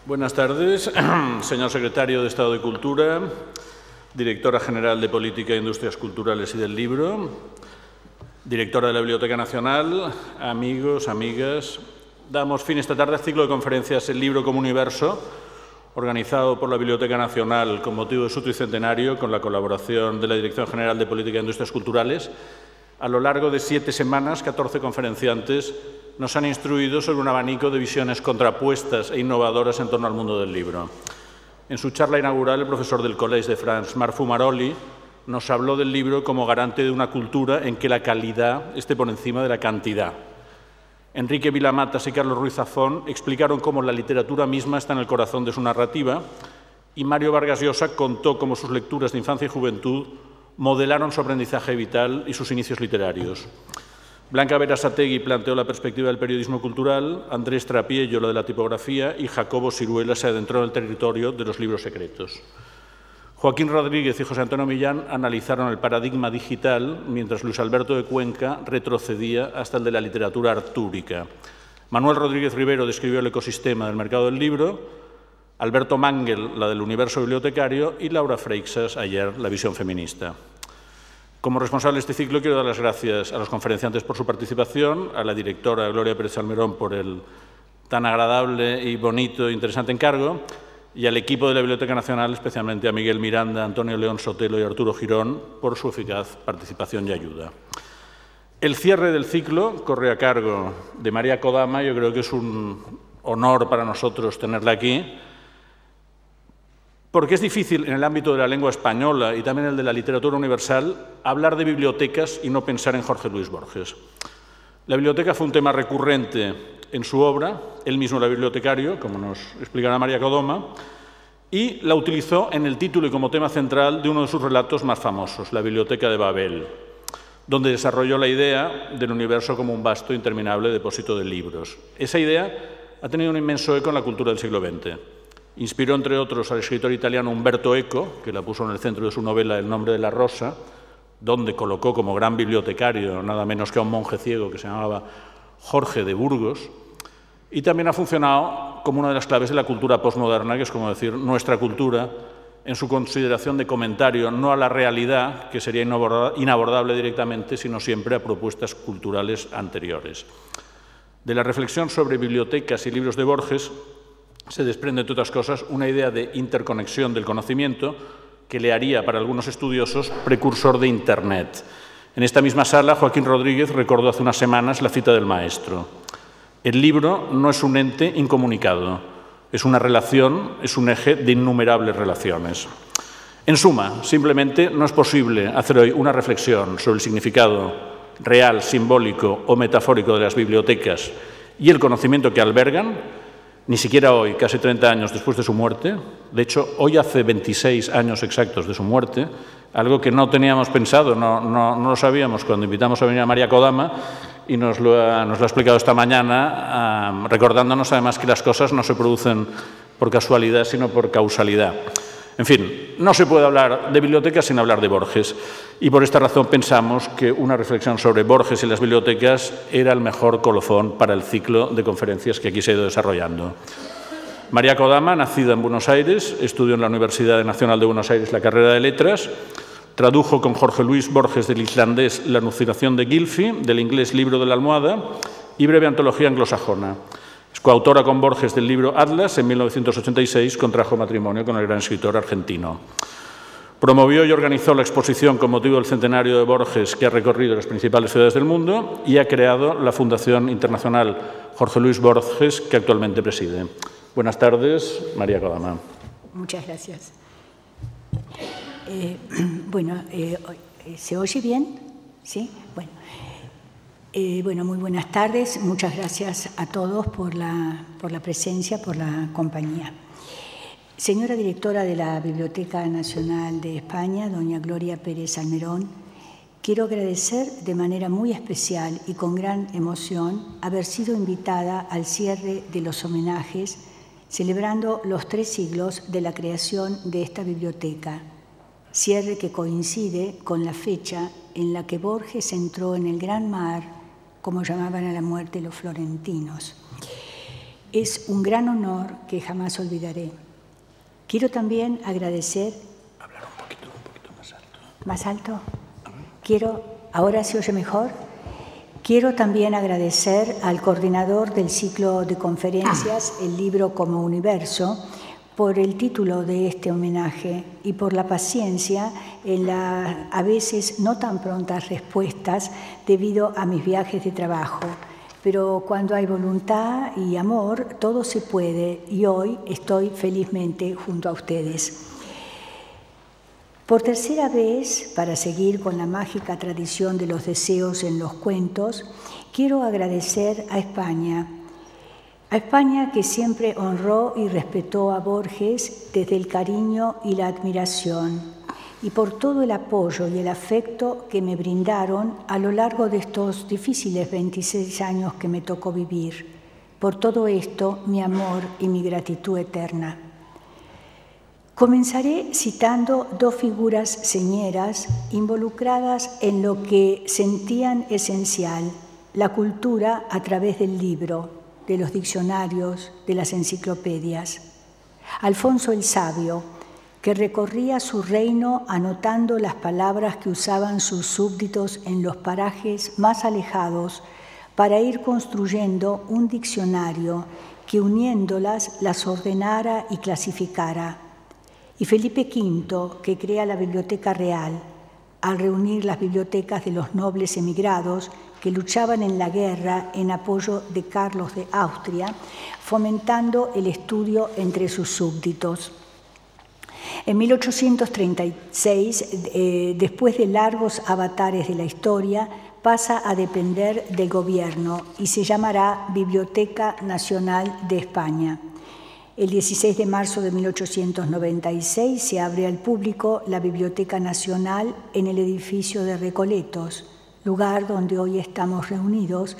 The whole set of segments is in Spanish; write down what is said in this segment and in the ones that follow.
Buenas tardes, señor secretario de Estado de Cultura, directora general de Política e Industrias Culturales y del Libro, directora de la Biblioteca Nacional, amigos, amigas. Damos fin esta tarde al ciclo de conferencias El Libro como Universo, organizado por la Biblioteca Nacional con motivo de su tricentenario, con la colaboración de la Dirección General de Política e Industrias Culturales. A lo largo de 7 semanas, 14 conferenciantes nos han instruido sobre un abanico de visiones contrapuestas e innovadoras en torno al mundo del libro. En su charla inaugural, el profesor del Collège de France, Marc Fumaroli, nos habló del libro como garante de una cultura en que la calidad esté por encima de la cantidad. Enrique Vilamatas y Carlos Ruiz Zafón explicaron cómo la literatura misma está en el corazón de su narrativa, y Mario Vargas Llosa contó cómo sus lecturas de infancia y juventud modelaron su aprendizaje vital y sus inicios literarios. Blanca Berasategui planteó la perspectiva del periodismo cultural, Andrés Trapiello la de la tipografía y Jacobo Siruela se adentró en el territorio de los libros secretos. Joaquín Rodríguez y José Antonio Millán analizaron el paradigma digital, mientras Luis Alberto de Cuenca retrocedía hasta el de la literatura artúrica. Manuel Rodríguez Rivero describió el ecosistema del mercado del libro, Alberto Mangel la del universo bibliotecario y Laura Freixas ayer la visión feminista. Como responsable de este ciclo, quiero dar las gracias a los conferenciantes por su participación, a la directora Gloria Pérez Salmerón por el tan agradable y bonito e interesante encargo, y al equipo de la Biblioteca Nacional, especialmente a Miguel Miranda, Antonio León Sotelo y Arturo Girón, por su eficaz participación y ayuda. El cierre del ciclo corre a cargo de María Kodama. Yo creo que es un honor para nosotros tenerla aquí, porque es difícil en el ámbito de la lengua española y también en el de la literatura universal hablar de bibliotecas y no pensar en Jorge Luis Borges. La biblioteca fue un tema recurrente en su obra, él mismo era bibliotecario, como nos explicará María Kodama, y la utilizó en el título y como tema central de uno de sus relatos más famosos, La Biblioteca de Babel, donde desarrolló la idea del universo como un vasto e interminable depósito de libros. Esa idea ha tenido un inmenso eco en la cultura del siglo XX. Inspiró, entre otros, al escritor italiano Umberto Eco, que la puso en el centro de su novela El nombre de la rosa, donde colocó como gran bibliotecario nada menos que a un monje ciego que se llamaba Jorge de Burgos, y también ha funcionado como una de las claves de la cultura postmoderna, que es como decir nuestra cultura, en su consideración de comentario no a la realidad, que sería inabordable directamente, sino siempre a propuestas culturales anteriores. De la reflexión sobre bibliotecas y libros de Borges se desprende, entre otras cosas, una idea de interconexión del conocimiento que le haría, para algunos estudiosos, precursor de Internet. En esta misma sala, Joaquín Rodríguez recordó hace unas semanas la cita del maestro. El libro no es un ente incomunicado, es una relación, es un eje de innumerables relaciones. En suma, simplemente no es posible hacer hoy una reflexión sobre el significado real, simbólico o metafórico de las bibliotecas y el conocimiento que albergan, ni siquiera hoy, casi 30 años después de su muerte. De hecho, hoy hace 26 años exactos de su muerte, algo que no teníamos pensado, no lo sabíamos cuando invitamos a venir a María Kodama, y nos lo ha explicado esta mañana, recordándonos además que las cosas no se producen por casualidad, sino por causalidad. En fin, no se puede hablar de bibliotecas sin hablar de Borges, y por esta razón pensamos que una reflexión sobre Borges y las bibliotecas era el mejor colofón para el ciclo de conferencias que aquí se ha ido desarrollando. María Kodama, nacida en Buenos Aires, estudió en la Universidad Nacional de Buenos Aires la carrera de Letras, tradujo con Jorge Luis Borges del islandés La anunciación de Gylfi, del inglés Libro de la almohada y Breve antología anglosajona. Es coautora con Borges del libro Atlas. En 1986 contrajo matrimonio con el gran escritor argentino. Promovió y organizó la exposición con motivo del centenario de Borges que ha recorrido las principales ciudades del mundo y ha creado la Fundación Internacional Jorge Luis Borges, que actualmente preside. Buenas tardes, María Kodama. Muchas gracias. ¿Se oye bien? ¿Sí? Bueno, muy buenas tardes. Muchas gracias a todos por la presencia, por la compañía. Señora directora de la Biblioteca Nacional de España, doña Gloria Pérez Salmerón, quiero agradecer de manera muy especial y con gran emoción haber sido invitada al cierre de los homenajes celebrando los 3 siglos de la creación de esta biblioteca, cierre que coincide con la fecha en la que Borges entró en el gran mar, como llamaban a la muerte los florentinos. Es un gran honor que jamás olvidaré. Quiero también agradecer... Hablar un poquito más alto. ¿Más alto? ¿Ahora se oye mejor? Quiero también agradecer al coordinador del ciclo de conferencias, El libro como universo, por el título de este homenaje y por la paciencia en las a veces no tan prontas respuestas debido a mis viajes de trabajo. Pero cuando hay voluntad y amor, todo se puede, y hoy estoy felizmente junto a ustedes. Por tercera vez, para seguir con la mágica tradición de los deseos en los cuentos, quiero agradecer a España que siempre honró y respetó a Borges desde el cariño y la admiración, y por todo el apoyo y el afecto que me brindaron a lo largo de estos difíciles 26 años que me tocó vivir. Por todo esto, mi amor y mi gratitud eterna. Comenzaré citando dos figuras señeras involucradas en lo que sentían esencial, la cultura a través del libro, de los diccionarios, de las enciclopedias. Alfonso el Sabio, que recorría su reino anotando las palabras que usaban sus súbditos en los parajes más alejados para ir construyendo un diccionario que uniéndolas las ordenara y clasificara. Y Felipe V, que crea la Biblioteca Real, al reunir las bibliotecas de los nobles emigrados que luchaban en la guerra en apoyo de Carlos de Austria, fomentando el estudio entre sus súbditos. En 1836, después de largos avatares de la historia, pasa a depender del gobierno y se llamará Biblioteca Nacional de España. El 16 de marzo de 1896 se abre al público la Biblioteca Nacional en el edificio de Recoletos, lugar donde hoy estamos reunidos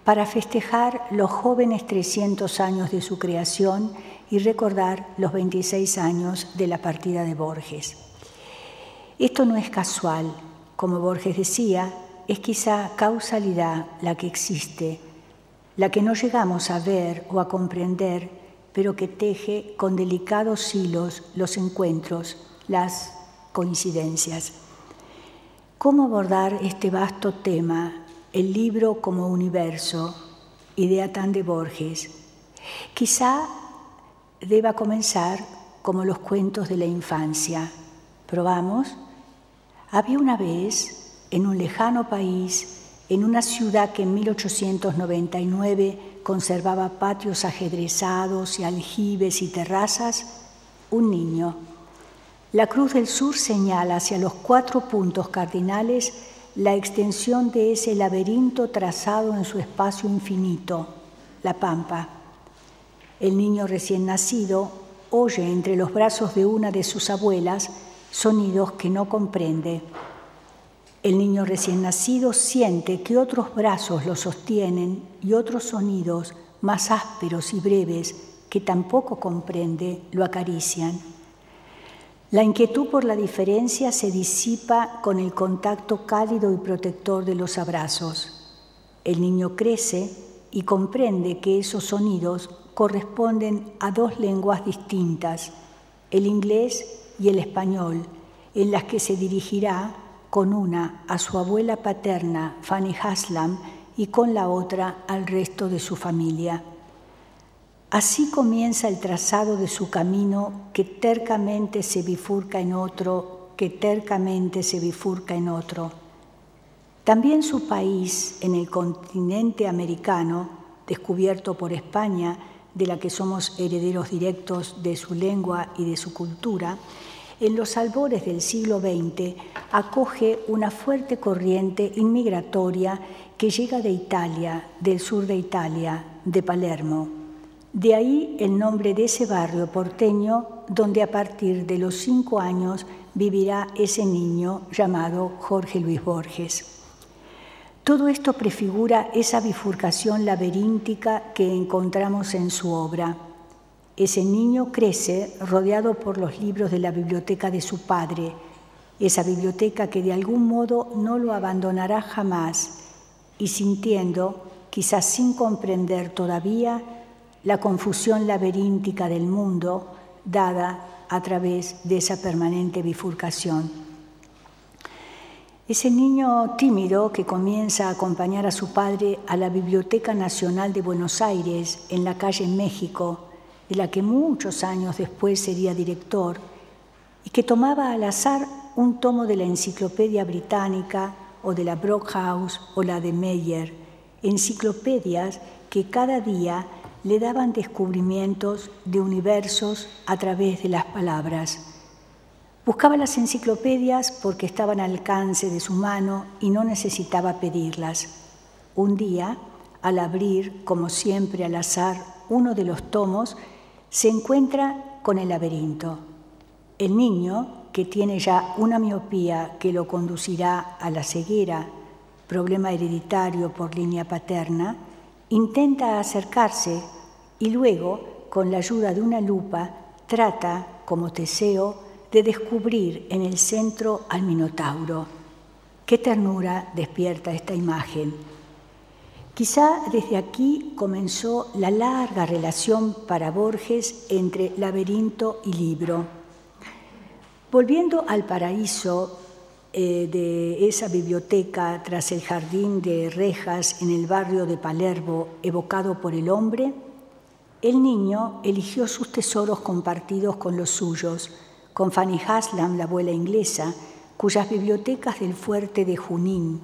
para festejar los jóvenes 300 años de su creación y recordar los 26 años de la partida de Borges. Esto no es casual, como Borges decía, es quizá causalidad la que existe, la que no llegamos a ver o a comprender, pero que teje con delicados hilos los encuentros, las coincidencias. ¿Cómo abordar este vasto tema, el libro como universo, idea tan de Borges? Quizá deba comenzar como los cuentos de la infancia. ¿Probamos? Había una vez, en un lejano país, en una ciudad que en 1899 conservaba patios ajedrezados y aljibes y terrazas, un niño. La Cruz del Sur señala hacia los 4 puntos cardinales la extensión de ese laberinto trazado en su espacio infinito, la Pampa. El niño recién nacido oye entre los brazos de una de sus abuelas sonidos que no comprende. El niño recién nacido siente que otros brazos lo sostienen y otros sonidos más ásperos y breves que tampoco comprende lo acarician. La inquietud por la diferencia se disipa con el contacto cálido y protector de los abrazos. El niño crece y comprende que esos sonidos corresponden a 2 lenguas distintas, el inglés y el español, en las que se dirigirá con una a su abuela paterna, Fanny Haslam, y con la otra al resto de su familia. Así comienza el trazado de su camino que tercamente se bifurca en otro, También su país, en el continente americano, descubierto por España, de la que somos herederos directos de su lengua y de su cultura, en los albores del siglo XX acoge una fuerte corriente inmigratoria que llega de Italia, del sur de Italia, de Palermo. De ahí el nombre de ese barrio porteño donde a partir de los 5 años vivirá ese niño llamado Jorge Luis Borges. Todo esto prefigura esa bifurcación laberíntica que encontramos en su obra. Ese niño crece rodeado por los libros de la biblioteca de su padre, esa biblioteca que de algún modo no lo abandonará jamás, y sintiendo, quizás sin comprender todavía, la confusión laberíntica del mundo dada a través de esa permanente bifurcación. Ese niño tímido que comienza a acompañar a su padre a la Biblioteca Nacional de Buenos Aires, en la calle México, de la que muchos años después sería director, y que tomaba al azar un tomo de la Enciclopedia Británica o de la Brockhaus o la de Meyer, enciclopedias que cada día le daban descubrimientos de universos a través de las palabras. Buscaba las enciclopedias porque estaban al alcance de su mano y no necesitaba pedirlas. Un día, al abrir, como siempre al azar, uno de los tomos, se encuentra con el laberinto. El niño, que tiene ya una miopía que lo conducirá a la ceguera, problema hereditario por línea paterna, intenta acercarse y luego, con la ayuda de una lupa, trata, como Teseo, de descubrir en el centro al Minotauro. Qué ternura despierta esta imagen. Quizá desde aquí comenzó la larga relación para Borges entre laberinto y libro. Volviendo al paraíso de esa biblioteca tras el jardín de rejas en el barrio de Palermo evocado por el hombre, el niño eligió sus tesoros compartidos con los suyos, con Fanny Haslam, la abuela inglesa, cuyas bibliotecas del fuerte de Junín,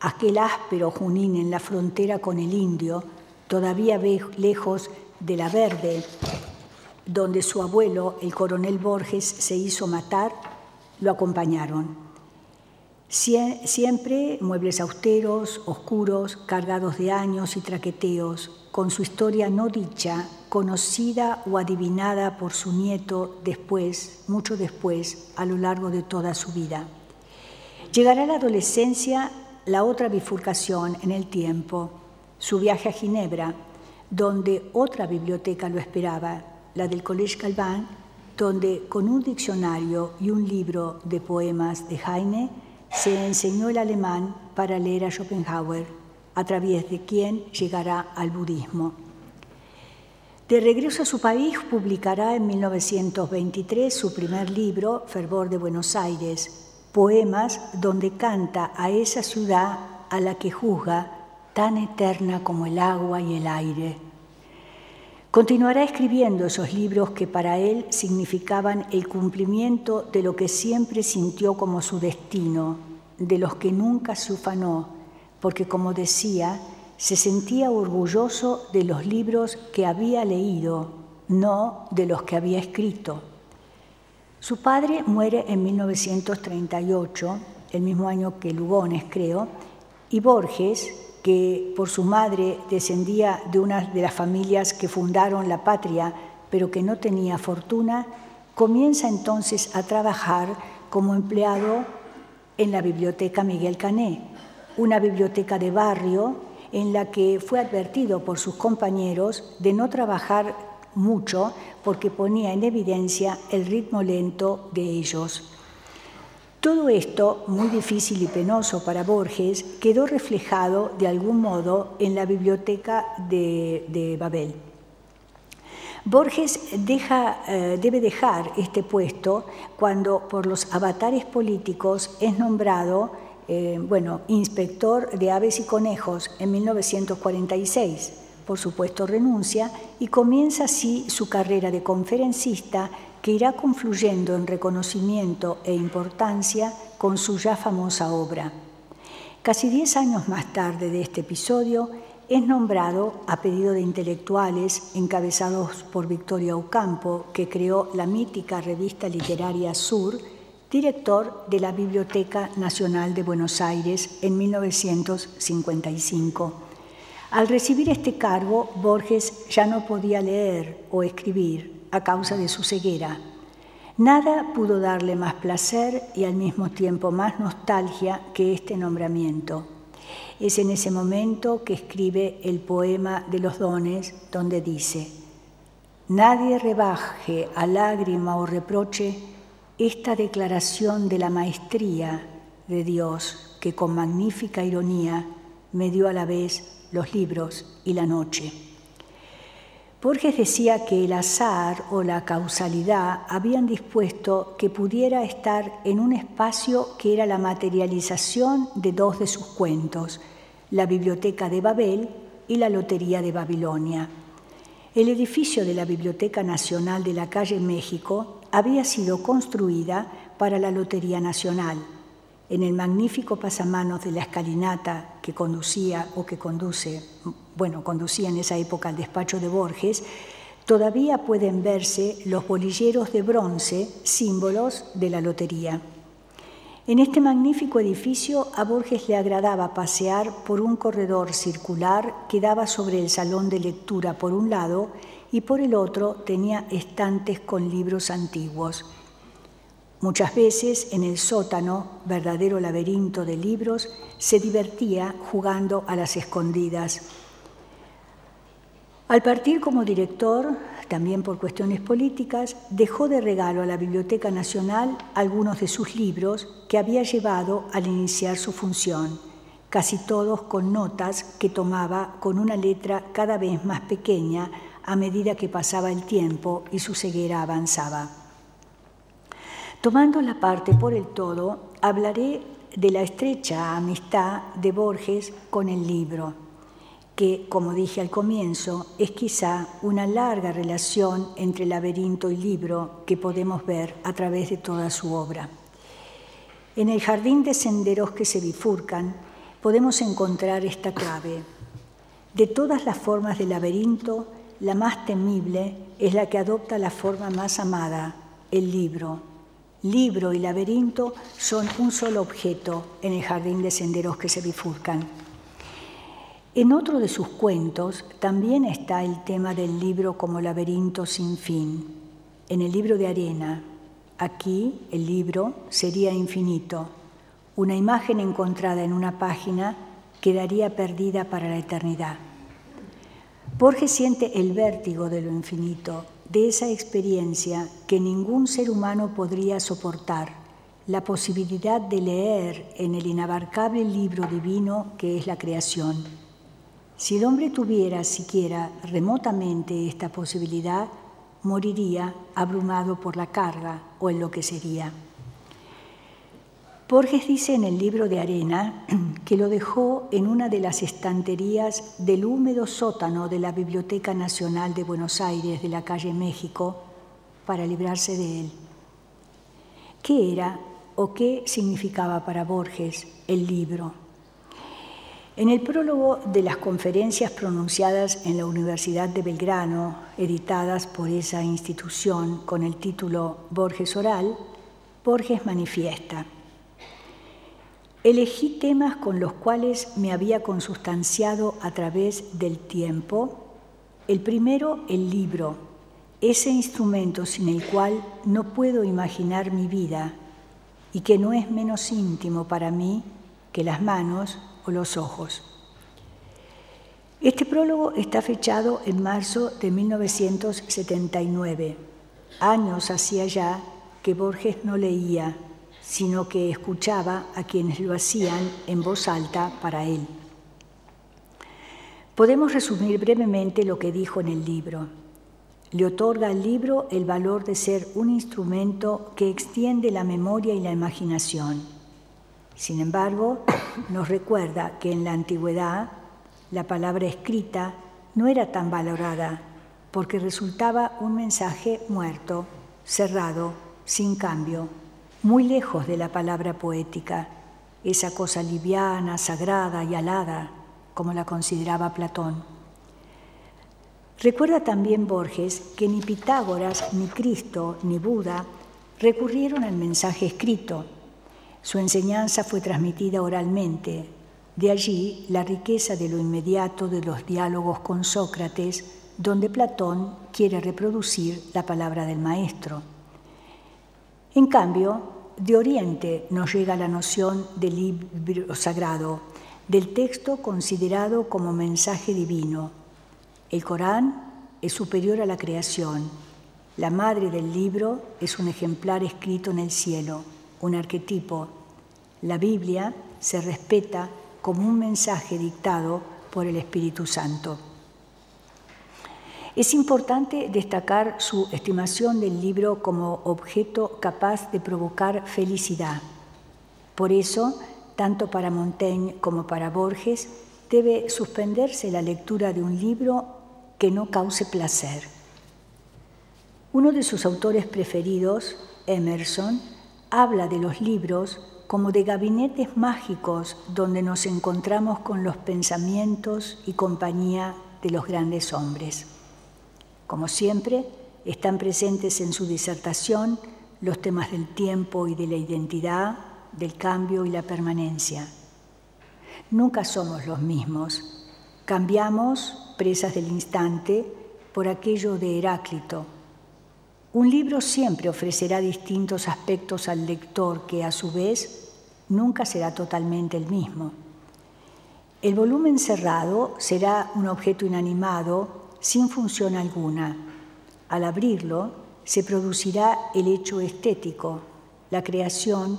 aquel áspero Junín en la frontera con el indio, todavía lejos de La Verde, donde su abuelo, el coronel Borges, se hizo matar, lo acompañaron. Siempre muebles austeros, oscuros, cargados de años y traqueteos, con su historia no dicha, conocida o adivinada por su nieto después, mucho después, a lo largo de toda su vida. Llegará a la adolescencia la otra bifurcación en el tiempo, su viaje a Ginebra, donde otra biblioteca lo esperaba, la del Collège Calvin, donde con un diccionario y un libro de poemas de Heine se enseñó el alemán para leer a Schopenhauer, a través de quien llegará al budismo. De regreso a su país, publicará en 1923 su primer libro, Fervor de Buenos Aires, poemas donde canta a esa ciudad a la que juzga tan eterna como el agua y el aire. Continuará escribiendo esos libros que para él significaban el cumplimiento de lo que siempre sintió como su destino, de los que nunca se ufanó, porque, como decía, se sentía orgulloso de los libros que había leído, no de los que había escrito. Su padre muere en 1938, el mismo año que Lugones, creo, y Borges, que por su madre descendía de una de las familias que fundaron la patria, pero que no tenía fortuna, comienza entonces a trabajar como empleado en la Biblioteca Miguel Cané, una biblioteca de barrio en la que fue advertido por sus compañeros de no trabajar mucho porque ponía en evidencia el ritmo lento de ellos. Todo esto, muy difícil y penoso para Borges, quedó reflejado de algún modo en la biblioteca de Babel. Borges debe dejar este puesto cuando por los avatares políticos es nombrado inspector de aves y conejos en 1946. Por supuesto renuncia y comienza así su carrera de conferencista que irá confluyendo en reconocimiento e importancia con su ya famosa obra. Casi 10 años más tarde de este episodio, es nombrado, a pedido de intelectuales encabezados por Victoria Ocampo, que creó la mítica revista literaria Sur, director de la Biblioteca Nacional de Buenos Aires en 1955. Al recibir este cargo, Borges ya no podía leer o escribir a causa de su ceguera. Nada pudo darle más placer y al mismo tiempo más nostalgia que este nombramiento. Es en ese momento que escribe el poema de los dones, donde dice: «Nadie rebaje a lágrima o reproche esta declaración de la maestría de Dios, que con magnífica ironía me dio a la vez los libros y la noche». Borges decía que el azar o la causalidad habían dispuesto que pudiera estar en un espacio que era la materialización de dos de sus cuentos, la Biblioteca de Babel y la Lotería de Babilonia. El edificio de la Biblioteca Nacional de la calle México había sido construida para la Lotería Nacional. En el magnífico pasamanos de la escalinata que conducía en esa época al despacho de Borges, todavía pueden verse los bolilleros de bronce, símbolos de la lotería. En este magnífico edificio a Borges le agradaba pasear por un corredor circular que daba sobre el salón de lectura por un lado y por el otro tenía estantes con libros antiguos. Muchas veces en el sótano, verdadero laberinto de libros, se divertía jugando a las escondidas. Al partir como director, también por cuestiones políticas, dejó de regalo a la Biblioteca Nacional algunos de sus libros que había llevado al iniciar su función, casi todos con notas que tomaba con una letra cada vez más pequeña a medida que pasaba el tiempo y su ceguera avanzaba. Tomando la parte por el todo, hablaré de la estrecha amistad de Borges con el libro, que, como dije al comienzo, es quizá una larga relación entre laberinto y libro que podemos ver a través de toda su obra. En el jardín de senderos que se bifurcan, podemos encontrar esta clave. De todas las formas de laberinto, la más temible es la que adopta la forma más amada, el libro. Libro y laberinto son un solo objeto en el jardín de senderos que se bifurcan. En otro de sus cuentos también está el tema del libro como laberinto sin fin. En el libro de arena, aquí el libro sería infinito. Una imagen encontrada en una página quedaría perdida para la eternidad. Borges siente el vértigo de lo infinito, de esa experiencia que ningún ser humano podría soportar, la posibilidad de leer en el inabarcable libro divino que es la creación. Si el hombre tuviera siquiera remotamente esta posibilidad, moriría abrumado por la carga o enloquecería. Borges dice en el libro de arena que lo dejó en una de las estanterías del húmedo sótano de la Biblioteca Nacional de Buenos Aires de la calle México para librarse de él. ¿Qué era o qué significaba para Borges el libro? En el prólogo de las conferencias pronunciadas en la Universidad de Belgrano, editadas por esa institución con el título Borges Oral, Borges manifiesta: elegí temas con los cuales me había consustanciado a través del tiempo. El primero, el libro, ese instrumento sin el cual no puedo imaginar mi vida y que no es menos íntimo para mí que las manos o los ojos. Este prólogo está fechado en marzo de 1979. Años hacía ya que Borges no leía, sino que escuchaba a quienes lo hacían en voz alta para él. Podemos resumir brevemente lo que dijo en el libro. Le otorga al libro el valor de ser un instrumento que extiende la memoria y la imaginación. Sin embargo, nos recuerda que en la antigüedad la palabra escrita no era tan valorada porque resultaba un mensaje muerto, cerrado, sin cambio, muy lejos de la palabra poética, esa cosa liviana, sagrada y alada, como la consideraba Platón. Recuerda también Borges que ni Pitágoras, ni Cristo, ni Buda recurrieron al mensaje escrito. Su enseñanza fue transmitida oralmente. De allí la riqueza de lo inmediato de los diálogos con Sócrates, donde Platón quiere reproducir la palabra del maestro. En cambio, de Oriente nos llega la noción del libro sagrado, del texto considerado como mensaje divino. El Corán es superior a la creación. La madre del libro es un ejemplar escrito en el cielo, un arquetipo. La Biblia se respeta como un mensaje dictado por el Espíritu Santo. Es importante destacar su estimación del libro como objeto capaz de provocar felicidad. Por eso, tanto para Montaigne como para Borges, debe suspenderse la lectura de un libro que no cause placer. Uno de sus autores preferidos, Emerson, habla de los libros como de gabinetes mágicos donde nos encontramos con los pensamientos y compañía de los grandes hombres. Como siempre, están presentes en su disertación los temas del tiempo y de la identidad, del cambio y la permanencia. Nunca somos los mismos. Cambiamos, presas del instante, por aquello de Heráclito. Un libro siempre ofrecerá distintos aspectos al lector que, a su vez, nunca será totalmente el mismo. El volumen cerrado será un objeto inanimado sin función alguna. Al abrirlo, se producirá el hecho estético. La creación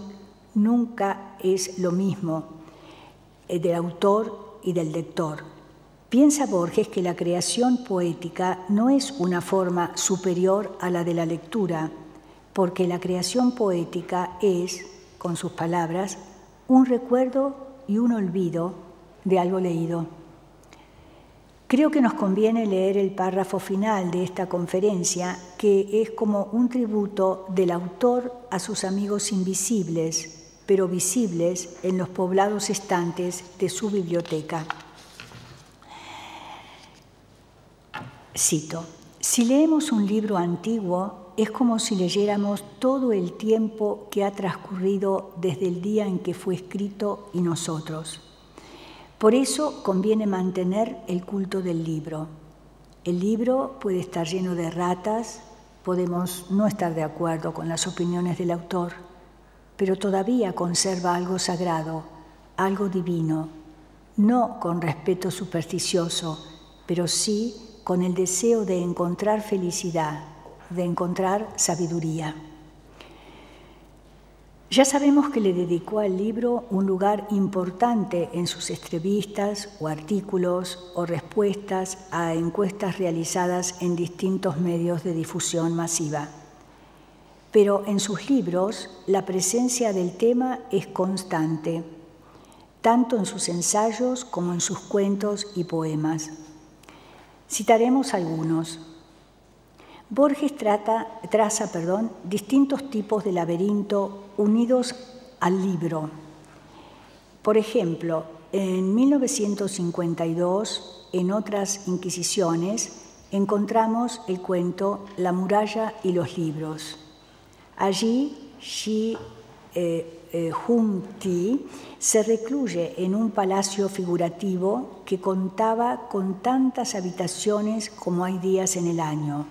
nunca es lo mismo del autor y del lector. Piensa Borges que la creación poética no es una forma superior a la de la lectura, porque la creación poética es, con sus palabras, un recuerdo y un olvido de algo leído. Creo que nos conviene leer el párrafo final de esta conferencia, que es como un tributo del autor a sus amigos invisibles, pero visibles en los poblados estantes de su biblioteca. Cito: si leemos un libro antiguo, es como si leyéramos todo el tiempo que ha transcurrido desde el día en que fue escrito y nosotros. Por eso conviene mantener el culto del libro. El libro puede estar lleno de ratas, podemos no estar de acuerdo con las opiniones del autor, pero todavía conserva algo sagrado, algo divino, no con respeto supersticioso, pero sí con el deseo de encontrar felicidad, de encontrar sabiduría. Ya sabemos que le dedicó al libro un lugar importante en sus entrevistas o artículos o respuestas a encuestas realizadas en distintos medios de difusión masiva. Pero en sus libros la presencia del tema es constante, tanto en sus ensayos como en sus cuentos y poemas. Citaremos algunos. Borges traza distintos tipos de laberinto unidos al libro. Por ejemplo, en 1952, en Otras Inquisiciones, encontramos el cuento La muralla y los libros. Allí, Shi Hung Ti se recluye en un palacio figurativo que contaba con tantas habitaciones como hay días en el año.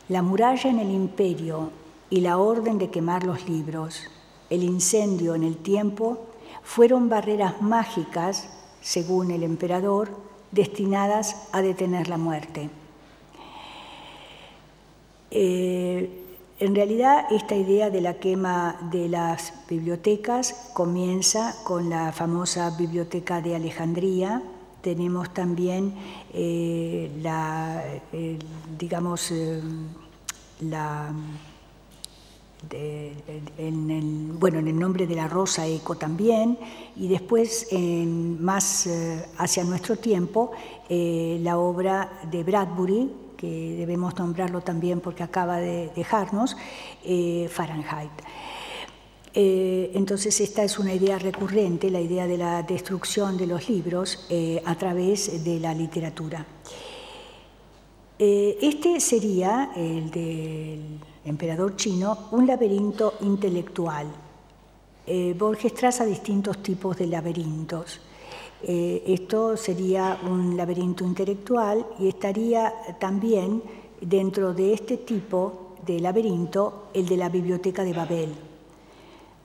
La muralla en el imperio y la orden de quemar los libros, el incendio en el tiempo, fueron barreras mágicas, según el emperador, destinadas a detener la muerte. En realidad, esta idea de la quema de las bibliotecas comienza con la famosa Biblioteca de Alejandría. Tenemos también en el nombre de la Rosa Eco también, y después, más hacia nuestro tiempo, la obra de Bradbury, que debemos nombrarlo también porque acaba de dejarnos, Fahrenheit. Entonces, esta es una idea recurrente, la idea de la destrucción de los libros a través de la literatura. Este sería, el del emperador chino, un laberinto intelectual. Borges traza distintos tipos de laberintos. Esto sería un laberinto intelectual y estaría también dentro de este tipo de laberinto el de la Biblioteca de Babel.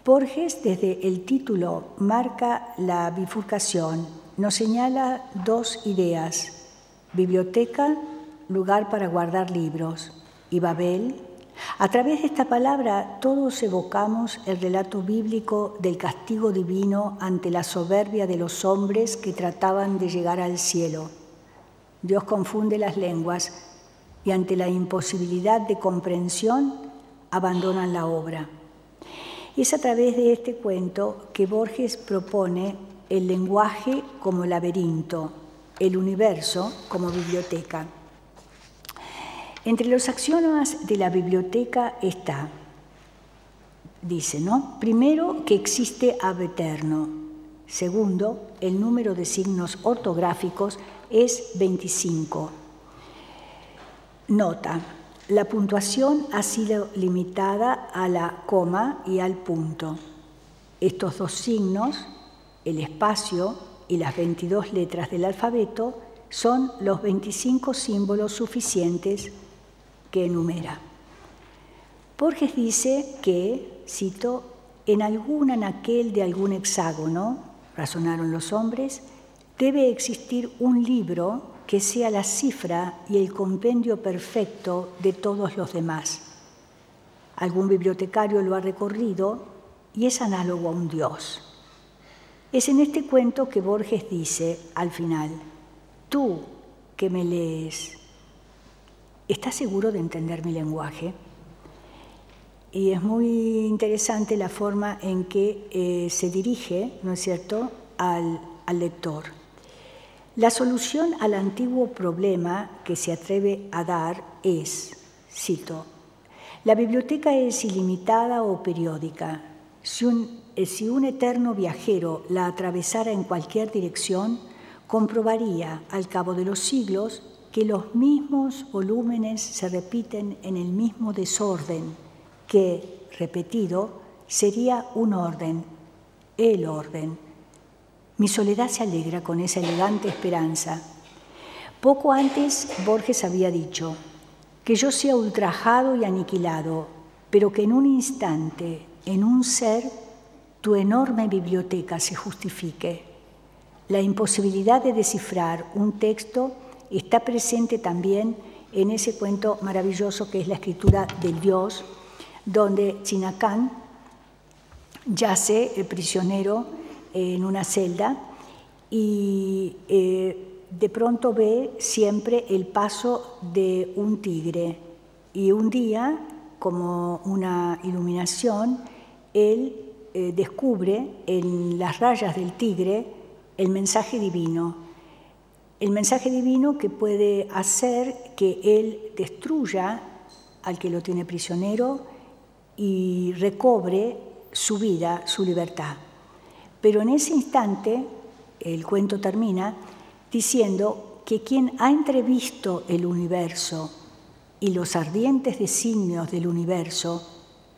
Borges, desde el título, marca la bifurcación, nos señala dos ideas: biblioteca, lugar para guardar libros, y Babel. A través de esta palabra todos evocamos el relato bíblico del castigo divino ante la soberbia de los hombres que trataban de llegar al cielo. Dios confunde las lenguas, y ante la imposibilidad de comprensión abandonan la obra. Es a través de este cuento que Borges propone el lenguaje como laberinto, el universo como biblioteca. Entre los axiomas de la biblioteca está, dice, ¿no? Primero, que existe ab eterno. Segundo, el número de signos ortográficos es 25. Nota, la puntuación ha sido limitada a la coma y al punto. Estos dos signos, el espacio y las 22 letras del alfabeto, son los 25 símbolos suficientes que enumera. Borges dice que, cito, en algún anaquel de algún hexágono, razonaron los hombres, debe existir un libro que sea la cifra y el compendio perfecto de todos los demás. Algún bibliotecario lo ha recorrido y es análogo a un dios. Es en este cuento que Borges dice, al final, tú que me lees, ¿estás seguro de entender mi lenguaje? Y es muy interesante la forma en que se dirige, ¿no es cierto?, al lector. La solución al antiguo problema que se atreve a dar es, cito, la biblioteca es ilimitada o periódica. Si un eterno viajero la atravesara en cualquier dirección, comprobaría al cabo de los siglos que los mismos volúmenes se repiten en el mismo desorden, que, repetido, sería un orden, el orden. Mi soledad se alegra con esa elegante esperanza. Poco antes, Borges había dicho que yo sea ultrajado y aniquilado, pero que en un instante, en un ser, tu enorme biblioteca se justifique. La imposibilidad de descifrar un texto está presente también en ese cuento maravilloso que es la escritura del Dios, donde Chinacán yace prisionero en una celda y de pronto ve siempre el paso de un tigre. Y un día, como una iluminación, él descubre en las rayas del tigre el mensaje divino. El mensaje divino que puede hacer que él destruya al que lo tiene prisionero y recobre su vida, su libertad. Pero en ese instante, el cuento termina diciendo que quien ha entrevisto el universo y los ardientes designios del universo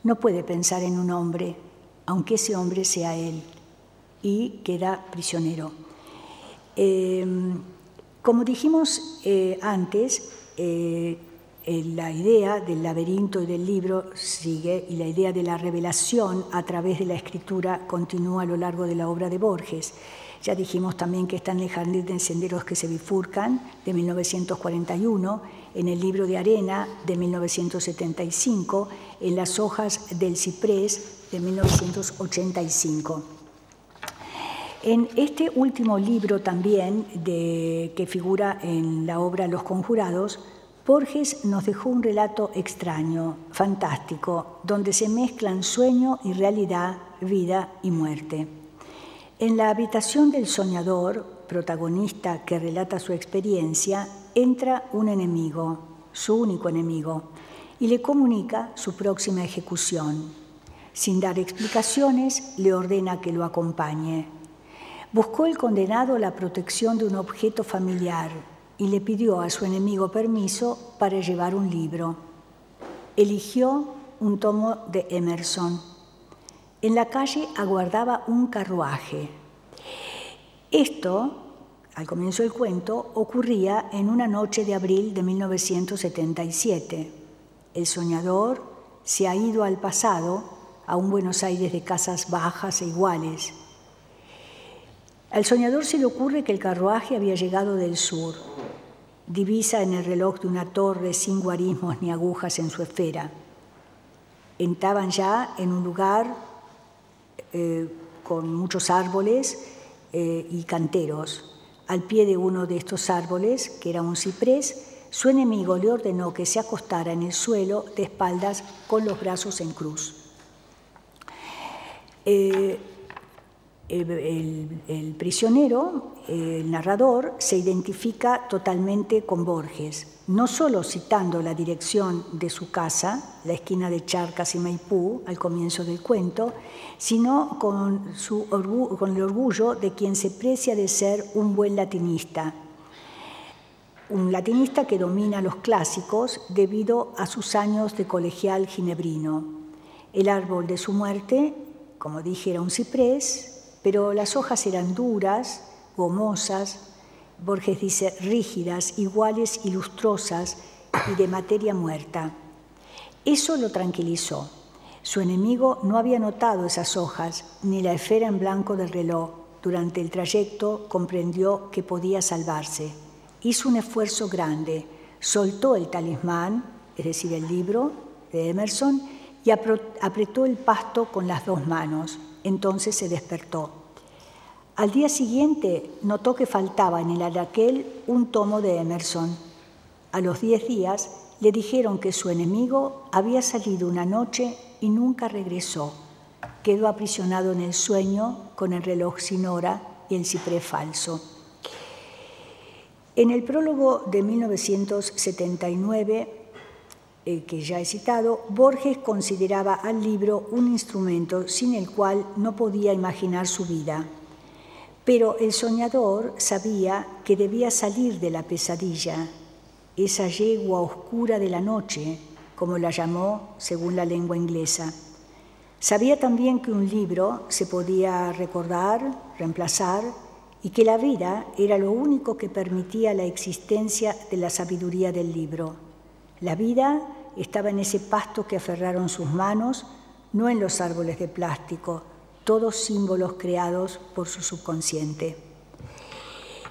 no puede pensar en un hombre, aunque ese hombre sea él, y queda prisionero. Como dijimos antes, la idea del laberinto y del libro sigue, y la idea de la revelación a través de la escritura continúa a lo largo de la obra de Borges. Ya dijimos también que está en El jardín de senderos que se bifurcan, de 1941, en El libro de arena, de 1975, en Las hojas del ciprés, de 1985. En este último libro también, que figura en la obra Los conjurados, Borges nos dejó un relato extraño, fantástico, donde se mezclan sueño y realidad, vida y muerte. En la habitación del soñador, protagonista que relata su experiencia, entra un enemigo, su único enemigo, y le comunica su próxima ejecución. Sin dar explicaciones, le ordena que lo acompañe. Buscó el condenado la protección de un objeto familiar y le pidió a su enemigo permiso para llevar un libro. Eligió un tomo de Emerson. En la calle aguardaba un carruaje. Esto, al comienzo del cuento, ocurría en una noche de abril de 1977. El soñador se ha ido al pasado, a un Buenos Aires de casas bajas e iguales. Al soñador se le ocurre que el carruaje había llegado del sur. Divisa en el reloj de una torre sin guarismos ni agujas en su esfera. Estaban ya en un lugar con muchos árboles y canteros. Al pie de uno de estos árboles, que era un ciprés, su enemigo le ordenó que se acostara en el suelo de espaldas con los brazos en cruz. El prisionero, el narrador, se identifica totalmente con Borges, no solo citando la dirección de su casa, la esquina de Charcas y Maipú, al comienzo del cuento, sino con el orgullo de quien se precia de ser un buen latinista. Un latinista que domina los clásicos debido a sus años de colegial ginebrino. El árbol de su muerte, como dije, era un ciprés, pero las hojas eran duras, gomosas, Borges dice rígidas, iguales y lustrosas y de materia muerta. Eso lo tranquilizó. Su enemigo no había notado esas hojas, ni la esfera en blanco del reloj. Durante el trayecto comprendió que podía salvarse. Hizo un esfuerzo grande, soltó el talismán, es decir, el libro de Emerson, y apretó el pasto con las dos manos. Entonces se despertó. Al día siguiente notó que faltaba en el anaquel un tomo de Emerson. A los 10 días le dijeron que su enemigo había salido una noche y nunca regresó. Quedó aprisionado en el sueño con el reloj sin hora y el ciprés falso. En el prólogo de 1979, que ya he citado, Borges consideraba al libro un instrumento sin el cual no podía imaginar su vida. Pero el soñador sabía que debía salir de la pesadilla, esa yegua oscura de la noche, como la llamó según la lengua inglesa. Sabía también que un libro se podía recordar, reemplazar, y que la vida era lo único que permitía la existencia de la sabiduría del libro. La vida estaba en ese pasto que aferraron sus manos, no en los árboles de plástico, todos símbolos creados por su subconsciente.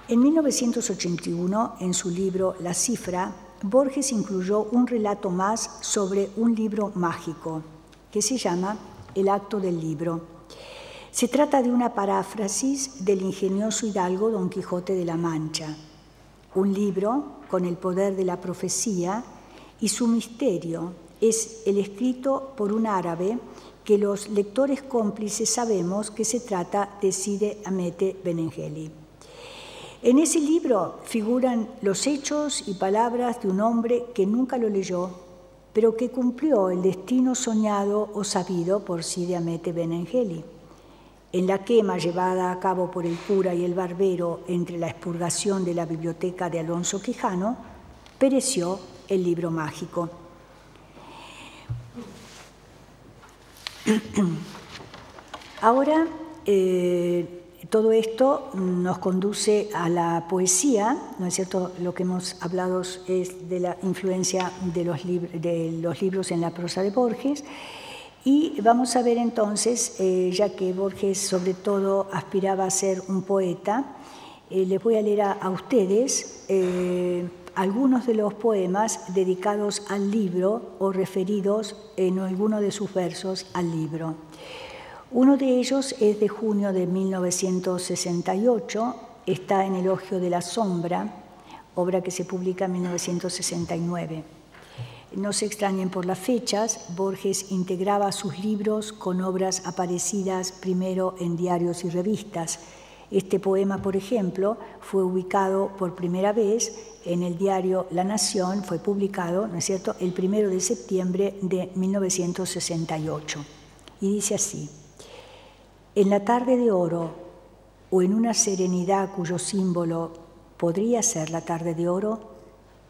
En 1981, en su libro La Cifra, Borges incluyó un relato más sobre un libro mágico, que se llama El acto del libro. Se trata de una paráfrasis del ingenioso hidalgo Don Quijote de la Mancha, un libro con el poder de la profecía, y su misterio es el escrito por un árabe que los lectores cómplices sabemos que se trata de Cide Hamete Benengeli. En ese libro figuran los hechos y palabras de un hombre que nunca lo leyó, pero que cumplió el destino soñado o sabido por Cide Hamete Benengeli. En la quema llevada a cabo por el cura y el barbero entre la expurgación de la biblioteca de Alonso Quijano, pereció el libro mágico. Ahora, todo esto nos conduce a la poesía, ¿no es cierto? Lo que hemos hablado es de la influencia de los libros en la prosa de Borges, y vamos a ver entonces, ya que Borges sobre todo aspiraba a ser un poeta, les voy a leer a ustedes algunos de los poemas dedicados al libro o referidos en alguno de sus versos al libro. Uno de ellos es de junio de 1968, está en Elogio de la Sombra, obra que se publica en 1969. No se extrañen por las fechas, Borges integraba sus libros con obras aparecidas primero en diarios y revistas. Este poema, por ejemplo, fue ubicado por primera vez en el diario La Nación, fue publicado, ¿no es cierto?, el 1 de septiembre de 1968. Y dice así: en la tarde de oro, o en una serenidad cuyo símbolo podría ser la tarde de oro,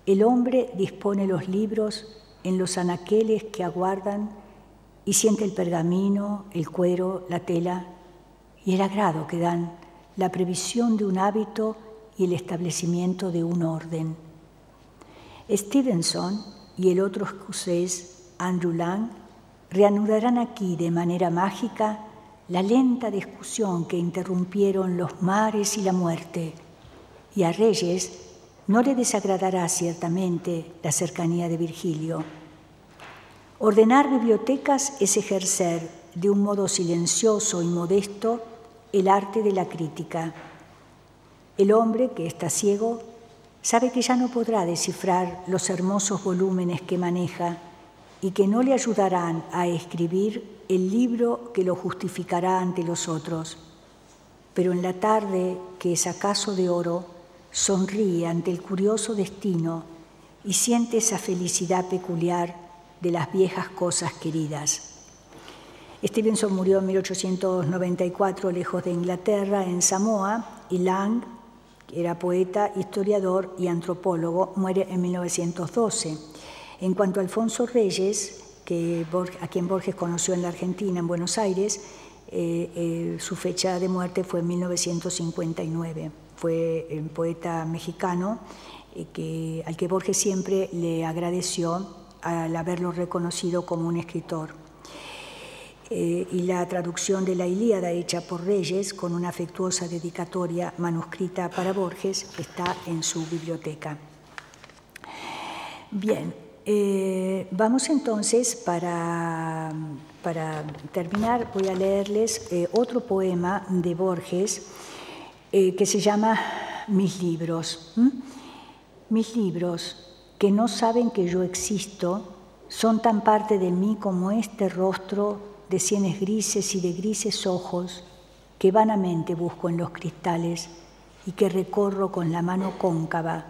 el hombre dispone los libros en los anaqueles que aguardan y siente el pergamino, el cuero, la tela y el agrado que dan la previsión de un hábito y el establecimiento de un orden. Stevenson y el otro escocés, Andrew Lang, reanudarán aquí de manera mágica la lenta discusión que interrumpieron los mares y la muerte, y a Reyes no le desagradará ciertamente la cercanía de Virgilio. Ordenar bibliotecas es ejercer de un modo silencioso y modesto el arte de la crítica. El hombre que está ciego sabe que ya no podrá descifrar los hermosos volúmenes que maneja y que no le ayudarán a escribir el libro que lo justificará ante los otros. Pero en la tarde, que es acaso de oro, sonríe ante el curioso destino y siente esa felicidad peculiar de las viejas cosas queridas. Stevenson murió en 1894 lejos de Inglaterra, en Samoa, y Lang, que era poeta, historiador y antropólogo, muere en 1912. En cuanto a Alfonso Reyes, a quien Borges conoció en la Argentina, en Buenos Aires, su fecha de muerte fue en 1959. Fue un poeta mexicano al que Borges siempre le agradeció al haberlo reconocido como un escritor. Y la traducción de la Ilíada hecha por Reyes, con una afectuosa dedicatoria manuscrita para Borges, está en su biblioteca. Bien, vamos entonces, para terminar, voy a leerles otro poema de Borges que se llama Mis libros. Mis libros, que no saben que yo existo, son tan parte de mí como este rostro de sienes grises y de grises ojos que vanamente busco en los cristales y que recorro con la mano cóncava,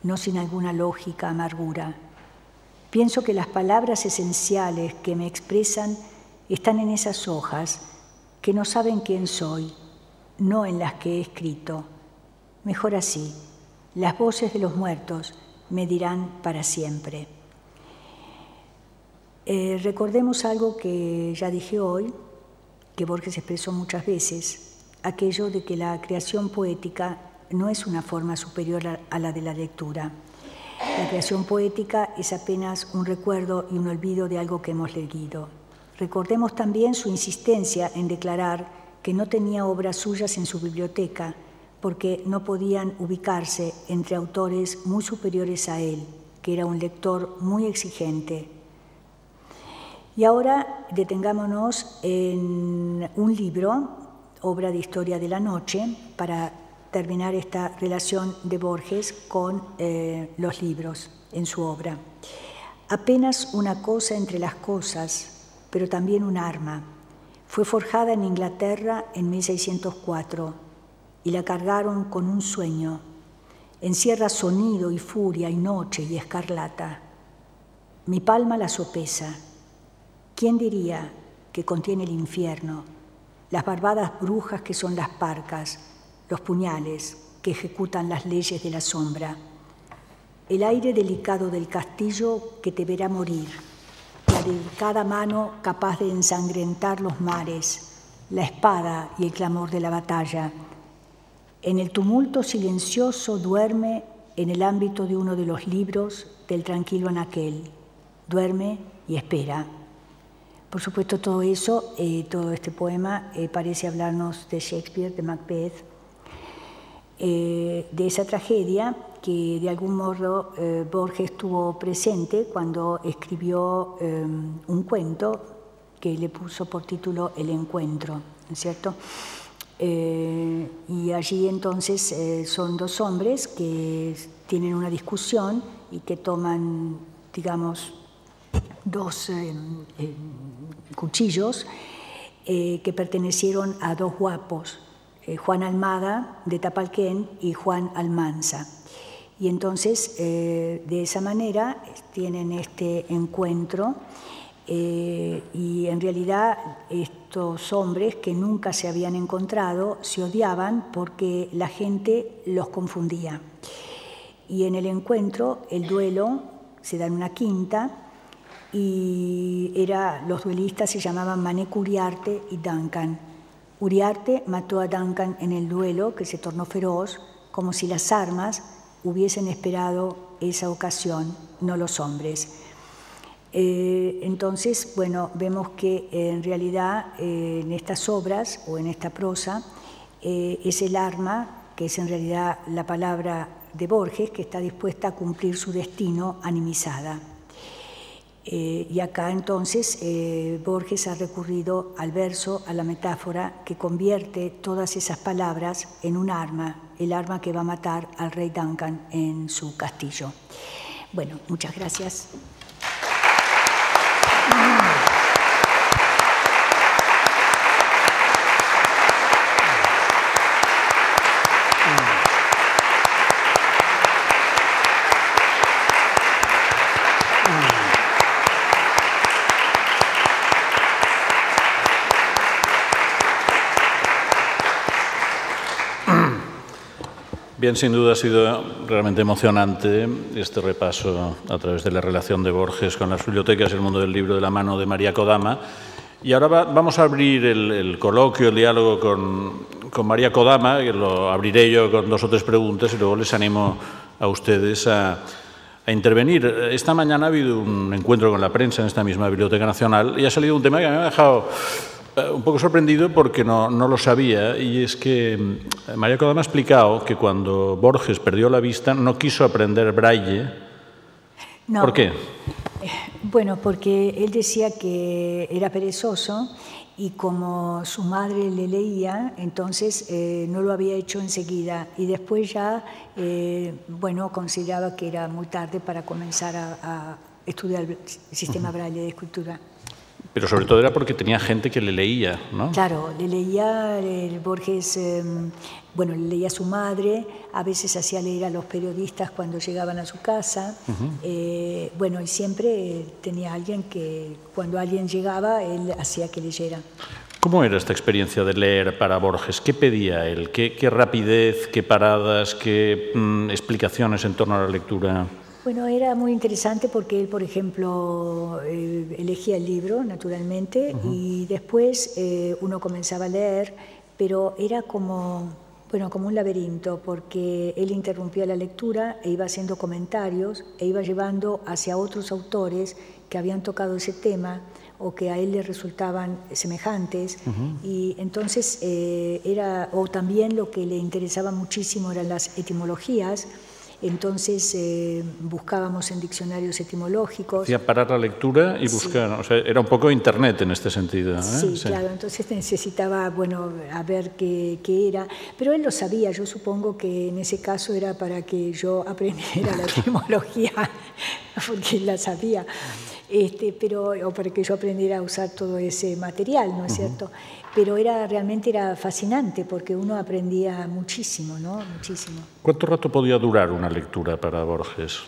no sin alguna lógica amargura. Pienso que las palabras esenciales que me expresan están en esas hojas que no saben quién soy, no en las que he escrito. Mejor así, las voces de los muertos me dirán para siempre. Recordemos algo que ya dije hoy, que Borges expresó muchas veces, aquello de que la creación poética no es una forma superior a la de la lectura. La creación poética es apenas un recuerdo y un olvido de algo que hemos leído. Recordemos también su insistencia en declarar que no tenía obras suyas en su biblioteca porque no podían ubicarse entre autores muy superiores a él, que era un lector muy exigente. Y ahora detengámonos en un libro, obra de historia de la noche, para terminar esta relación de Borges con los libros en su obra. Apenas una cosa entre las cosas, pero también un arma. Fue forjada en Inglaterra en 1604 y la cargaron con un sueño. Encierra sonido y furia y noche y escarlata. Mi palma la sopesa. ¿Quién diría que contiene el infierno, las barbadas brujas que son las parcas, los puñales que ejecutan las leyes de la sombra, el aire delicado del castillo que te verá morir, la delicada mano capaz de ensangrentar los mares, la espada y el clamor de la batalla? En el tumulto silencioso duerme en el ámbito de uno de los libros del tranquilo anaquel, duerme y espera. Por supuesto, todo eso, todo este poema parece hablarnos de Shakespeare, de Macbeth, de esa tragedia que de algún modo Borges tuvo presente cuando escribió un cuento que le puso por título El encuentro, ¿no es cierto? Y allí entonces son dos hombres que tienen una discusión y que toman, digamos, dos cuchillos que pertenecieron a dos guapos, Juan Almada de Tapalquén y Juan Almanza. Y entonces, de esa manera, tienen este encuentro y en realidad estos hombres que nunca se habían encontrado se odiaban porque la gente los confundía. Y en el encuentro, el duelo se da en una quinta, y los duelistas se llamaban Manec Uriarte y Duncan. Uriarte mató a Duncan en el duelo, que se tornó feroz, como si las armas hubiesen esperado esa ocasión, no los hombres. Entonces, bueno, vemos que en realidad en estas obras o en esta prosa es el arma, que es en realidad la palabra de Borges, que está dispuesta a cumplir su destino animizada. Y acá entonces Borges ha recurrido al verso, a la metáfora que convierte todas esas palabras en un arma, el arma que va a matar al rey Duncan en su castillo. Bueno, muchas gracias. Bien, sin duda ha sido realmente emocionante este repaso a través de la relación de Borges con las bibliotecas y el mundo del libro de la mano de María Kodama. Y ahora vamos a abrir el coloquio, el diálogo con María Kodama, que lo abriré yo con 2 o 3 preguntas y luego les animo a ustedes a intervenir. Esta mañana ha habido un encuentro con la prensa en esta misma Biblioteca Nacional y ha salido un tema que me ha dejado un poco sorprendido porque no lo sabía, y es que María Kodama ha explicado que cuando Borges perdió la vista no quiso aprender braille. No, ¿Por qué? Bueno, porque él decía que era perezoso y como su madre le leía, entonces no lo había hecho enseguida y después ya, bueno, consideraba que era muy tarde para comenzar a estudiar el sistema braille de escritura. Pero sobre todo era porque tenía gente que le leía, ¿no? Claro, le leía Borges, bueno, le leía a su madre, a veces hacía leer a los periodistas cuando llegaban a su casa, bueno, y siempre tenía alguien que cuando alguien llegaba, él hacía que leyera. ¿Cómo era esta experiencia de leer para Borges? ¿Qué pedía él? ¿Qué rapidez, qué paradas, qué explicaciones en torno a la lectura? Bueno, era muy interesante porque él, por ejemplo, elegía el libro, naturalmente, y después uno comenzaba a leer, pero era como, bueno, como un laberinto, porque él interrumpía la lectura e iba haciendo comentarios e iba llevando hacia otros autores que habían tocado ese tema o que a él le resultaban semejantes, y entonces era, o también lo que le interesaba muchísimo eran las etimologías. Entonces buscábamos en diccionarios etimológicos. Hacía parar la lectura y buscar, sí. O sea, era un poco internet en este sentido. Sí, claro, entonces necesitaba, bueno, a ver qué era, pero él lo sabía, yo supongo que en ese caso era para que yo aprendiera la etimología, porque él la sabía, o para que yo aprendiera a usar todo ese material, ¿no es cierto? Pero realmente era fascinante porque uno aprendía muchísimo, ¿no? Muchísimo. ¿Cuánto rato podía durar una lectura para Borges?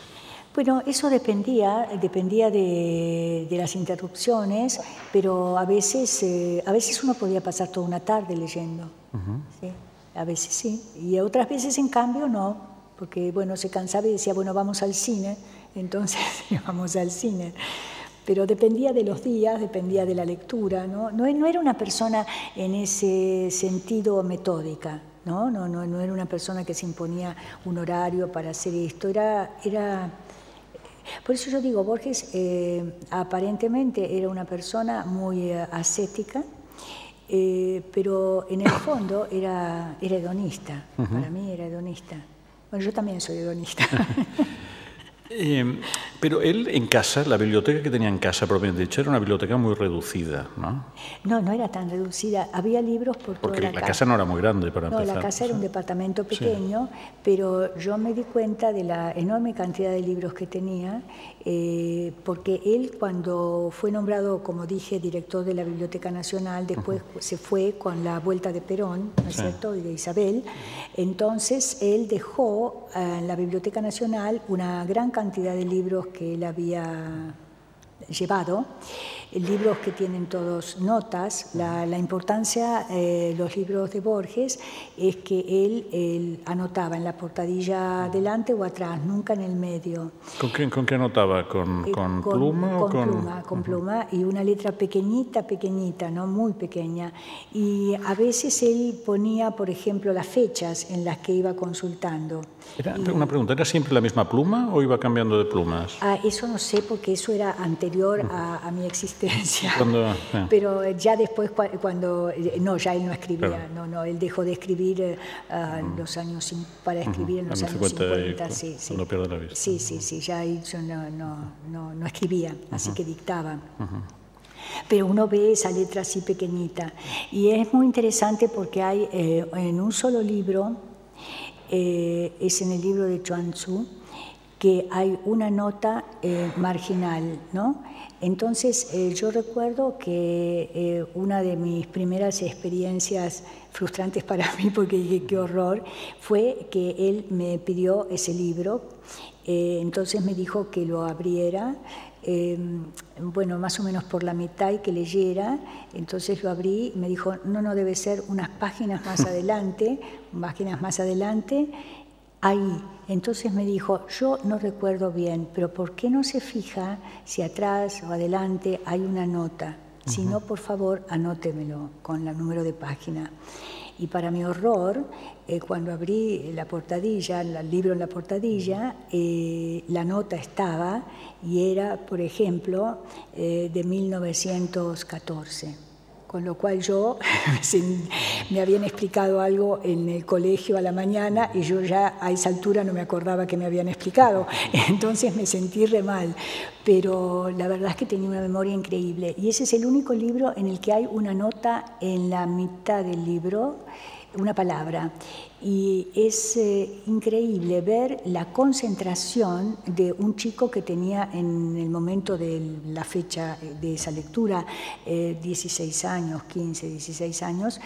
Bueno, eso dependía de las interrupciones, pero a veces uno podía pasar toda una tarde leyendo. ¿Sí? A veces sí, y otras veces en cambio no, porque bueno, se cansaba y decía, bueno, vamos al cine, entonces íbamos al cine. Pero dependía de los días, dependía de la lectura, ¿no? No era una persona en ese sentido metódica, ¿no? No era una persona que se imponía un horario para hacer esto, por eso yo digo, Borges aparentemente era una persona muy ascética, pero en el fondo era hedonista, para mí era hedonista. Bueno, yo también soy hedonista. Pero él en casa, la biblioteca que tenía en casa propiamente dicho, era una biblioteca muy reducida, ¿no? No era tan reducida. Había libros por toda la casa. Porque la casa no era muy grande para empezar. No, la casa era un departamento pequeño, sí. Pero yo me di cuenta de la enorme cantidad de libros que tenía, porque él cuando fue nombrado, como dije, director de la Biblioteca Nacional, después se fue con la vuelta de Perón, ¿no es cierto?, y de Isabel. Entonces él dejó en la Biblioteca Nacional una gran cantidad de libros que él había llevado, libros que tienen todos notas. La importancia de los libros de Borges es que él anotaba en la portadilla adelante o atrás, nunca en el medio. ¿Con qué anotaba? ¿Con pluma? Con pluma y una letra pequeñita, no muy pequeña. Y a veces él ponía, por ejemplo, las fechas en las que iba consultando. Una pregunta, ¿era siempre la misma pluma o iba cambiando de plumas? Eso no sé, porque eso era anterior a mi existencia. Pero ya después, cuando... No, ya él no escribía, claro. No, él dejó de escribir los años para escribir en los años 50. Sí, cuando pierde la vista. Sí, ya él no escribía, así que dictaba. Pero uno ve esa letra así pequeñita. Y es muy interesante porque hay en un solo libro, es en el libro de Chuang Tzu, que hay una nota marginal, ¿no? Entonces, yo recuerdo que una de mis primeras experiencias frustrantes para mí, porque dije, qué horror, fue que él me pidió ese libro, entonces me dijo que lo abriera, bueno, más o menos por la mitad y que leyera, entonces lo abrí y me dijo, no, debe ser unas páginas más adelante, ahí. Entonces me dijo, yo no recuerdo bien, pero ¿por qué no se fija si atrás o adelante hay una nota? Si no, por favor, anótemelo con el número de página. Y para mi horror, cuando abrí la portadilla, el libro en la portadilla, la nota estaba y era, por ejemplo, de 1914. Con lo cual yo, me habían explicado algo en el colegio a la mañana y yo ya a esa altura no me acordaba que me habían explicado. Entonces me sentí re mal, pero la verdad es que tenía una memoria increíble. Y ese es el único libro en el que hay una nota en la mitad del libro, una palabra. Y es increíble ver la concentración de un chico que tenía en el momento de la fecha de esa lectura, 16 años, 15, 16 años,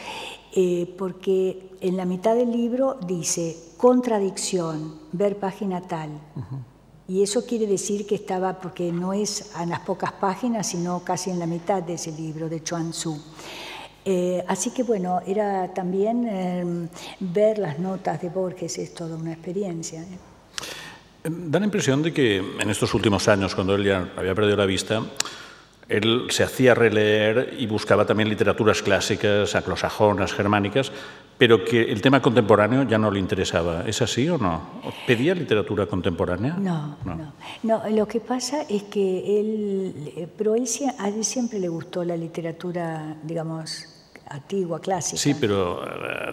porque en la mitad del libro dice contradicción, ver página tal. Y eso quiere decir que estaba, porque no es a las pocas páginas, sino casi en la mitad de ese libro de Chuang Tzu. Así que bueno, era también ver las notas de Borges, es toda una experiencia. Da la impresión de que en estos últimos años, cuando él ya había perdido la vista, él se hacía releer y buscaba también literaturas clásicas, anglosajonas, germánicas, pero que el tema contemporáneo ya no le interesaba. ¿Es así o no? ¿Pedía literatura contemporánea? No, lo que pasa es que a él siempre le gustó la literatura, digamos, antigua, clásica. Sí, pero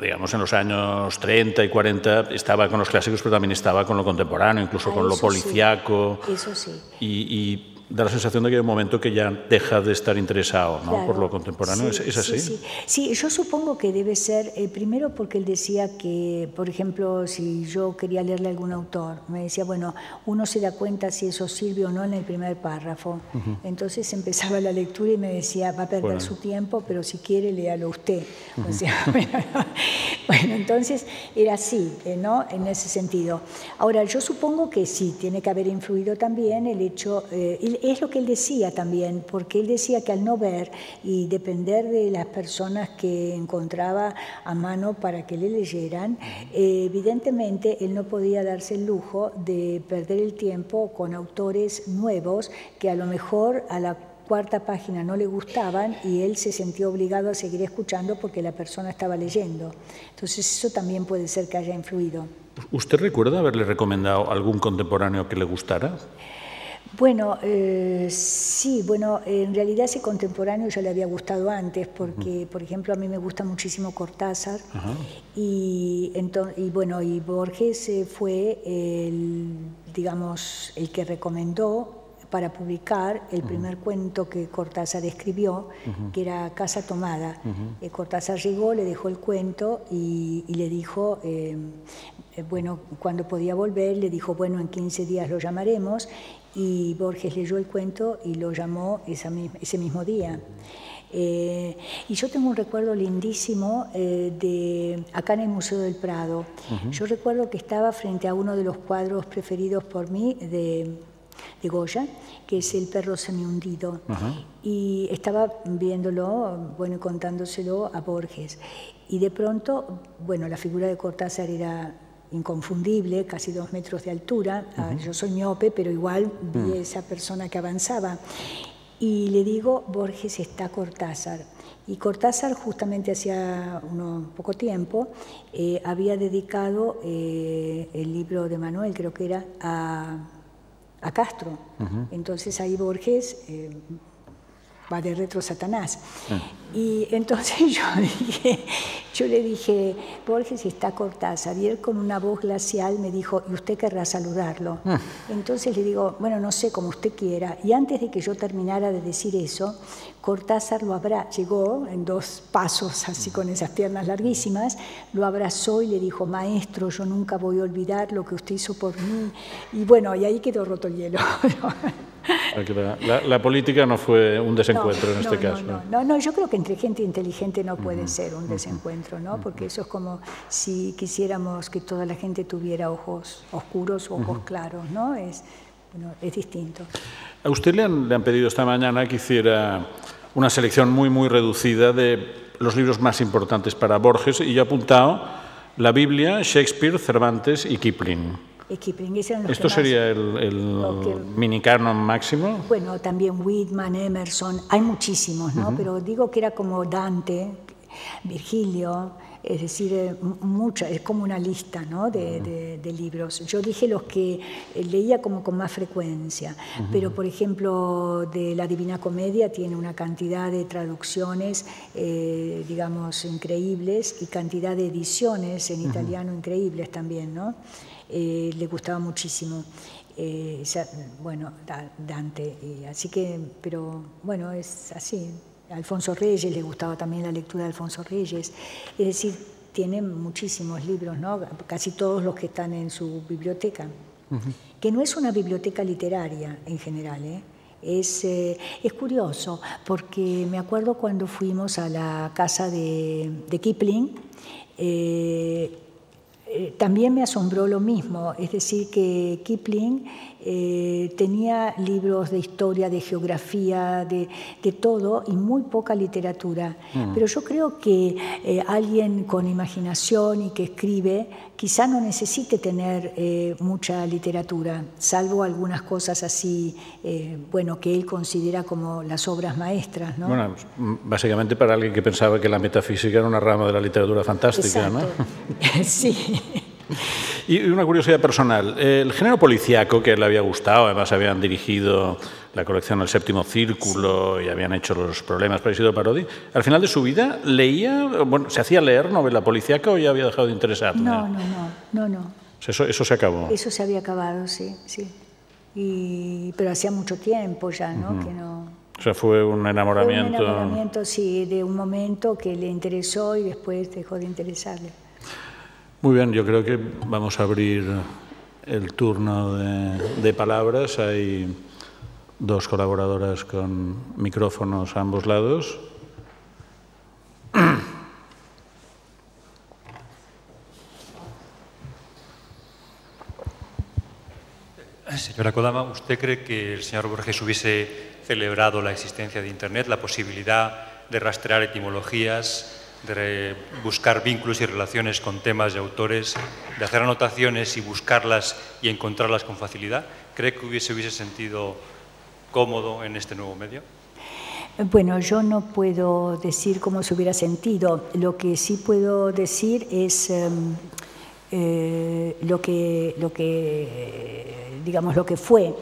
digamos en los años 30 y 40 estaba con los clásicos, pero también estaba con lo contemporáneo, incluso con lo policíaco. Sí. Eso sí. Y da la sensación de que hay un momento que ya deja de estar interesado, ¿no? Claro, por lo contemporáneo. ¿Es así? Sí, yo supongo que debe ser, primero porque él decía que, por ejemplo, si yo quería leerle a algún autor, me decía, bueno, uno se da cuenta si eso sirve o no en el primer párrafo. Entonces empezaba la lectura y me decía, va a perder su tiempo, pero si quiere, léalo usted. O sea, bueno, entonces era así, ¿no? En ese sentido. Ahora, yo supongo que sí, tiene que haber influido también el hecho... es lo que él decía también, porque él decía que al no ver y depender de las personas que encontraba a mano para que le leyeran, evidentemente él no podía darse el lujo de perder el tiempo con autores nuevos que a lo mejor a la cuarta página no le gustaban y él se sintió obligado a seguir escuchando porque la persona estaba leyendo. Entonces eso también puede ser que haya influido. ¿Usted recuerda haberle recomendado algún contemporáneo que le gustara? Bueno, sí, bueno, en realidad ese contemporáneo ya le había gustado antes porque, por ejemplo, a mí me gusta muchísimo Cortázar y Borges fue digamos, el que recomendó para publicar el primer cuento que Cortázar escribió, que era Casa Tomada. Cortázar llegó, le dejó el cuento y le dijo, bueno, cuando podía volver, le dijo, bueno, en 15 días lo llamaremos, y Borges leyó el cuento y lo llamó ese mismo día. Y yo tengo un recuerdo lindísimo acá en el Museo del Prado. Yo recuerdo que estaba frente a uno de los cuadros preferidos por mí de Goya, que es El perro semihundido, y estaba viéndolo, bueno, contándoselo a Borges, y de pronto, bueno, la figura de Cortázar era inconfundible, casi 2 metros de altura, yo soy miope, pero igual vi a esa persona que avanzaba, y le digo, Borges está Cortázar, Y Cortázar, justamente hacía poco tiempo, había dedicado el libro de Manuel, creo que era, a Castro. Entonces ahí Borges va de retro Satanás. Y entonces yo le dije, Borges, está Cortázar, y él con una voz glacial me dijo, ¿y usted querrá saludarlo? Entonces le digo, bueno, no sé, como usted quiera. Y antes de que yo terminara de decir eso, Cortázar llegó en 2 pasos, así con esas piernas larguísimas, lo abrazó y le dijo, maestro, yo nunca voy a olvidar lo que usted hizo por mí. Y bueno, y ahí quedó roto el hielo. La política no fue un desencuentro en este caso. No, yo creo que entre gente inteligente no puede ser un desencuentro, ¿no? Porque eso es como si quisiéramos que toda la gente tuviera ojos oscuros o ojos claros, ¿no? Es distinto. A usted le han pedido esta mañana que hiciera una selección muy reducida de los libros más importantes para Borges, y yo he apuntado la Biblia, Shakespeare, Cervantes y Kipling. ¿Esto sería el minicanon máximo? Bueno, también Whitman, Emerson, hay muchísimos, ¿no? Pero digo que era como Dante, Virgilio, es decir, es como una lista, ¿no? de libros. Yo dije los que leía como con más frecuencia, pero por ejemplo de la Divina Comedia tiene una cantidad de traducciones, digamos, increíbles, y cantidad de ediciones en italiano increíbles también, ¿no? Le gustaba muchísimo, bueno, Dante, así que, pero bueno, es así. Alfonso Reyes, le gustaba también la lectura de Alfonso Reyes, es decir, tiene muchísimos libros, ¿no? Casi todos los que están en su biblioteca, que no es una biblioteca literaria en general, Es curioso, porque me acuerdo cuando fuimos a la casa de Kipling, también me asombró lo mismo, es decir, que Kipling tenía libros de historia, de geografía, de todo, y muy poca literatura. Pero yo creo que alguien con imaginación y que escribe quizá no necesite tener mucha literatura, salvo algunas cosas así, bueno, que él considera como las obras maestras, ¿no? Bueno, básicamente para alguien que pensaba que la metafísica era una rama de la literatura fantástica. Exacto. ¿No? Sí. Y una curiosidad personal, el género policíaco que le había gustado, además habían dirigido la colección El Séptimo Círculo y habían hecho Los Problemas para Isidro Parodi, al final de su vida leía, bueno, ¿se hacía leer novela policíaca o ya había dejado de interesarle? No. O sea, eso se acabó. Eso se había acabado, sí. Pero hacía mucho tiempo ya, ¿no? Que no. O sea, fue un enamoramiento. Fue un enamoramiento, sí, de un momento que le interesó y después dejó de interesarle. Muy bien, yo creo que vamos a abrir el turno de palabras. Hay 2 colaboradoras con micrófonos a ambos lados. Señora Kodama, ¿usted cree que el señor Borges hubiese celebrado la existencia de Internet, la posibilidad de rastrear etimologías, de buscar vínculos y relaciones con temas y autores, de hacer anotaciones y buscarlas y encontrarlas con facilidad? ¿Cree que se hubiese sentido cómodo en este nuevo medio? Bueno, yo no puedo decir cómo se hubiera sentido. Lo que sí puedo decir es lo que fue.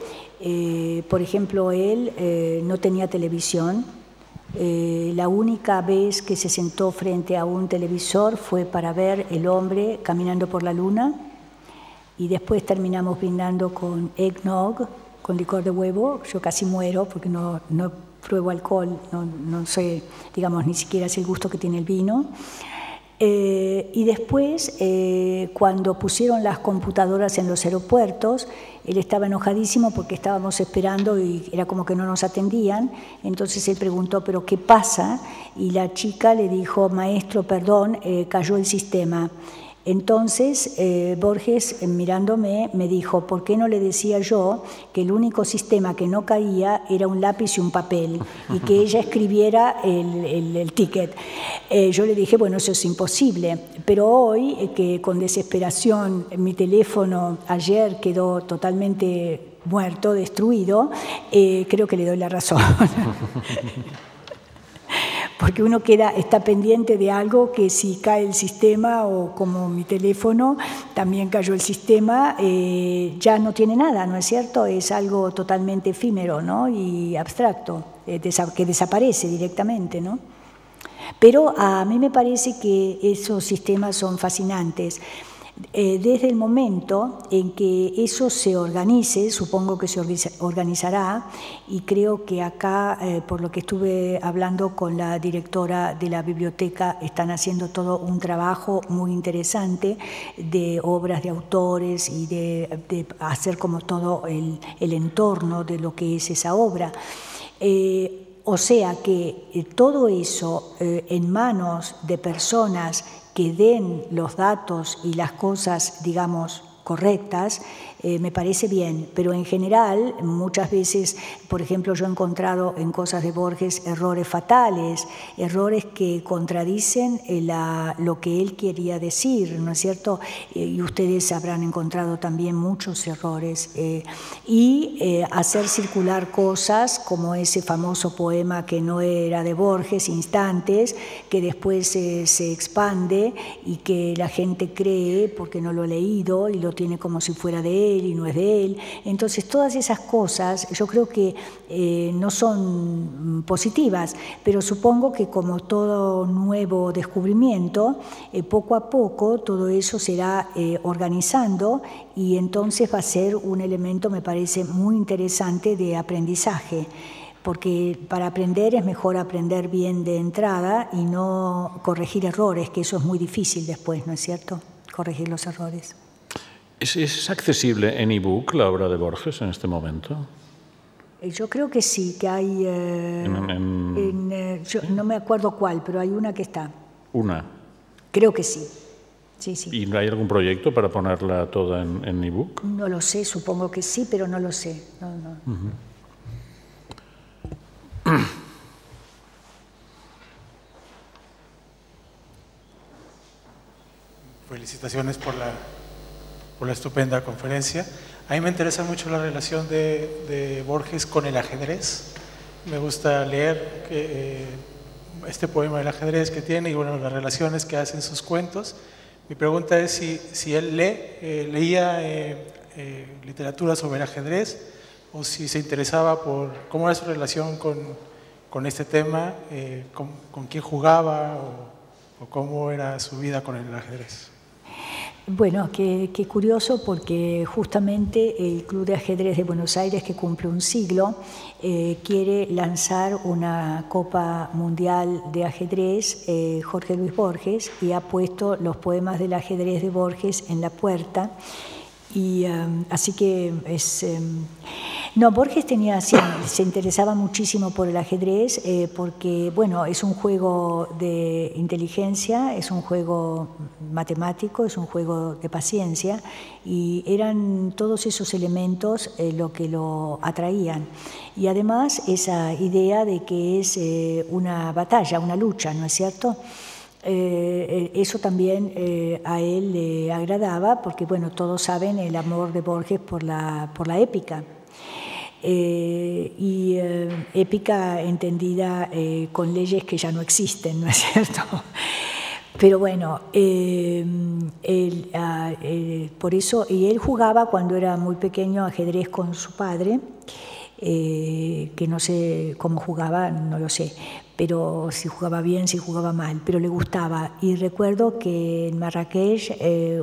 Por ejemplo, él no tenía televisión. La única vez que se sentó frente a un televisor fue para ver El hombre caminando por la luna, y después terminamos brindando con eggnog, con licor de huevo. Yo casi muero porque no pruebo alcohol, no sé, digamos, ni siquiera sé el gusto que tiene el vino. Y después, cuando pusieron las computadoras en los aeropuertos, él estaba enojadísimo porque estábamos esperando y era como que no nos atendían. Entonces él preguntó, ¿pero qué pasa? Y la chica le dijo, maestro, perdón, cayó el sistema. Entonces Borges, mirándome, me dijo, ¿por qué no le decía yo que el único sistema que no caía era un lápiz y un papel y que ella escribiera el ticket? Yo le dije, bueno, eso es imposible, pero hoy, que con desesperación mi teléfono ayer quedó totalmente muerto, destruido, creo que le doy la razón. porque uno está pendiente de algo que si cae el sistema, o como mi teléfono, también cayó el sistema, ya no tiene nada, ¿no es cierto? Es algo totalmente efímero, ¿no? Y abstracto, que desaparece directamente, ¿no? Pero a mí me parece que esos sistemas son fascinantes. Desde el momento en que eso se organice, supongo que se organizará, y creo que acá, por lo que estuve hablando con la directora de la biblioteca, están haciendo todo un trabajo muy interesante de obras de autores y de hacer como todo el entorno de lo que es esa obra. O sea que todo eso en manos de personas que den los datos y las cosas, digamos, correctas, me parece bien, pero en general muchas veces, por ejemplo, yo he encontrado en cosas de Borges errores fatales, errores que contradicen lo que él quería decir, ¿no es cierto? Y ustedes habrán encontrado también muchos errores. Y hacer circular cosas como ese famoso poema que no era de Borges, Instantes, que después se expande y que la gente cree porque no lo ha leído y lo tiene como si fuera de él y no es de él. Entonces todas esas cosas yo creo que no son positivas, pero supongo que como todo nuevo descubrimiento, poco a poco todo eso se irá organizando, y entonces va a ser un elemento, me parece, muy interesante de aprendizaje, porque para aprender es mejor aprender bien de entrada y no corregir errores, que eso es muy difícil después, ¿no es cierto? Corregir los errores. ¿Es accesible en ebook la obra de Borges en este momento? Yo creo que sí, que hay... yo no me acuerdo cuál, pero hay una que está. ¿Una? Creo que sí. Sí, sí. ¿Y hay algún proyecto para ponerla toda en ebook? No lo sé, supongo que sí, pero no lo sé. No. Felicitaciones por la estupenda conferencia. A mí me interesa mucho la relación de Borges con el ajedrez. Me gusta leer este poema del ajedrez que tiene y bueno, las relaciones que hace en sus cuentos. Mi pregunta es si él leía literatura sobre el ajedrez, o si se interesaba por cómo era su relación con este tema, con quién jugaba o cómo era su vida con el ajedrez. Bueno, qué curioso, porque justamente el Club de Ajedrez de Buenos Aires, que cumple un siglo, quiere lanzar una Copa Mundial de Ajedrez, Jorge Luis Borges, y ha puesto los poemas del ajedrez de Borges en la puerta. Y así que es... No, Borges se interesaba muchísimo por el ajedrez porque, bueno, es un juego de inteligencia, es un juego matemático, es un juego de paciencia, y eran todos esos elementos lo que lo atraían. Y además esa idea de que es una batalla, una lucha, ¿no es cierto? Eso también a él le agradaba, porque, bueno, todos saben el amor de Borges por la épica. Épica entendida con leyes que ya no existen, ¿no es cierto? Pero bueno, por eso, y él jugaba cuando era muy pequeño ajedrez con su padre, que no sé cómo jugaba, no lo sé, pero si jugaba bien, si jugaba mal, pero le gustaba. Y recuerdo que en Marrakech,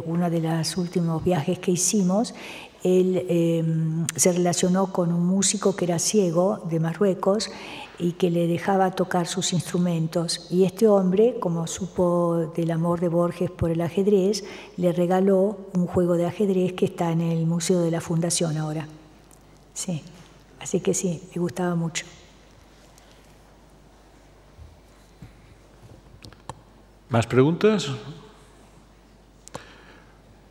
uno de los últimos viajes que hicimos, él se relacionó con un músico que era ciego de Marruecos y que le dejaba tocar sus instrumentos. Y este hombre, como supo del amor de Borges por el ajedrez, le regaló un juego de ajedrez que está en el Museo de la Fundación ahora. Sí, así que sí, le gustaba mucho. ¿Más preguntas?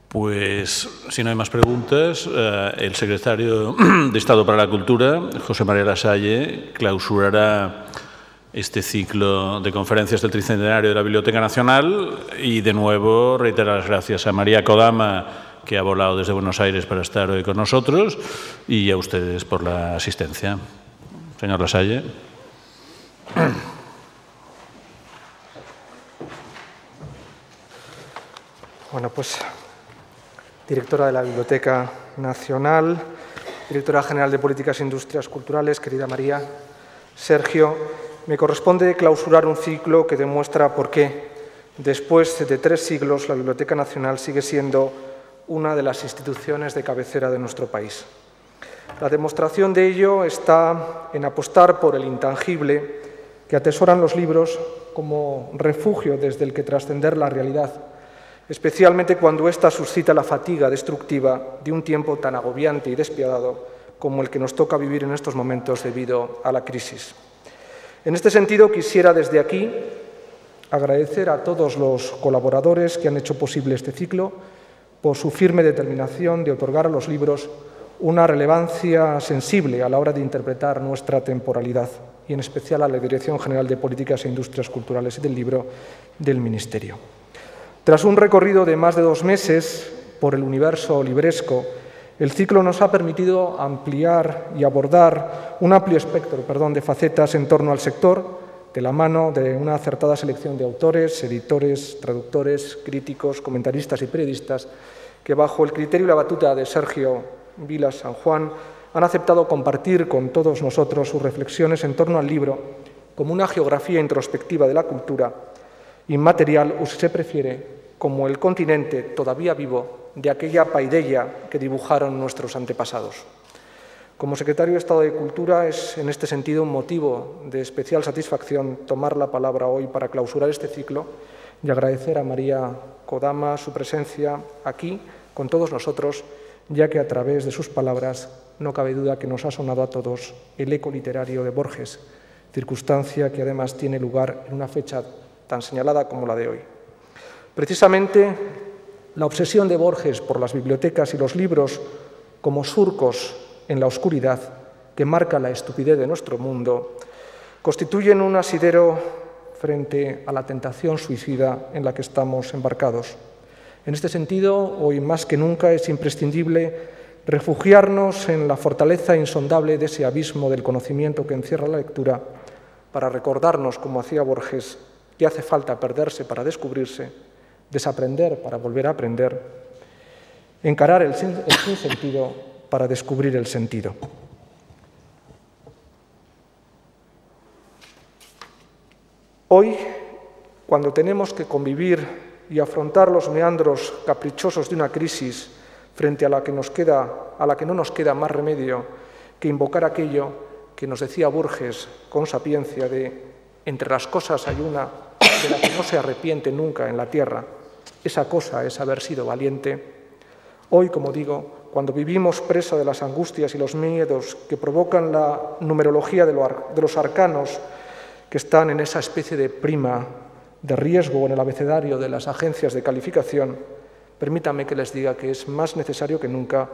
Pues, si no hay más preguntas, el secretario de Estado para la Cultura, José María Lasalle, clausurará este ciclo de conferencias del Tricentenario de la Biblioteca Nacional, y de nuevo reiterar las gracias a María Kodama, que ha volado desde Buenos Aires para estar hoy con nosotros, y a ustedes por la asistencia. Señor Lasalle. Bueno, pues, directora de la Biblioteca Nacional, directora general de Políticas e Industrias Culturales, querida María, Sergio, me corresponde clausurar un ciclo que demuestra por qué, después de 3 siglos, la Biblioteca Nacional sigue siendo una de las instituciones de cabecera de nuestro país. La demostración de ello está en apostar por el intangible que atesoran los libros como refugio desde el que trascender la realidad, especialmente cuando ésta suscita la fatiga destructiva de un tiempo tan agobiante y despiadado como el que nos toca vivir en estos momentos debido a la crisis. En este sentido, quisiera desde aquí agradecer a todos los colaboradores que han hecho posible este ciclo por su firme determinación de otorgar a los libros una relevancia sensible a la hora de interpretar nuestra temporalidad, y en especial a la Dirección General de Políticas e Industrias Culturales y del Libro del Ministerio. Tras un recorrido de más de 2 meses por el universo libresco, el ciclo nos ha permitido ampliar y abordar un amplio espectro de facetas en torno al sector, de la mano de una acertada selección de autores, editores, traductores, críticos, comentaristas y periodistas que, bajo el criterio y la batuta de Sergio Vilas San Juan, han aceptado compartir con todos nosotros sus reflexiones en torno al libro como una geografía introspectiva de la cultura, inmaterial o, si se prefiere, como el continente todavía vivo de aquella paideia que dibujaron nuestros antepasados. Como secretario de Estado de Cultura es en este sentido un motivo de especial satisfacción tomar la palabra hoy para clausurar este ciclo y agradecer a María Kodama su presencia aquí con todos nosotros, ya que a través de sus palabras no cabe duda que nos ha sonado a todos el eco literario de Borges, circunstancia que además tiene lugar en una fecha tan señalada como la de hoy. Precisamente, la obsesión de Borges por las bibliotecas y los libros como surcos en la oscuridad que marca la estupidez de nuestro mundo constituyen un asidero frente a la tentación suicida en la que estamos embarcados. En este sentido, hoy más que nunca es imprescindible refugiarnos en la fortaleza insondable de ese abismo del conocimiento que encierra la lectura para recordarnos, como hacía Borges, que hace falta perderse para descubrirse, desaprender para volver a aprender, encarar el sinsentido para descubrir el sentido. Hoy, cuando tenemos que convivir y afrontar los meandros caprichosos de una crisis frente a la que no nos queda más remedio que invocar aquello que nos decía Borges con sapiencia de entre las cosas hay una de la que no se arrepiente nunca en la tierra, esa cosa es haber sido valiente. Hoy, como digo, cuando vivimos presa de las angustias y los miedos que provocan la numerología de los arcanos que están en esa especie de prima de riesgo en el abecedario de las agencias de calificación, permítanme que les diga que es más necesario que nunca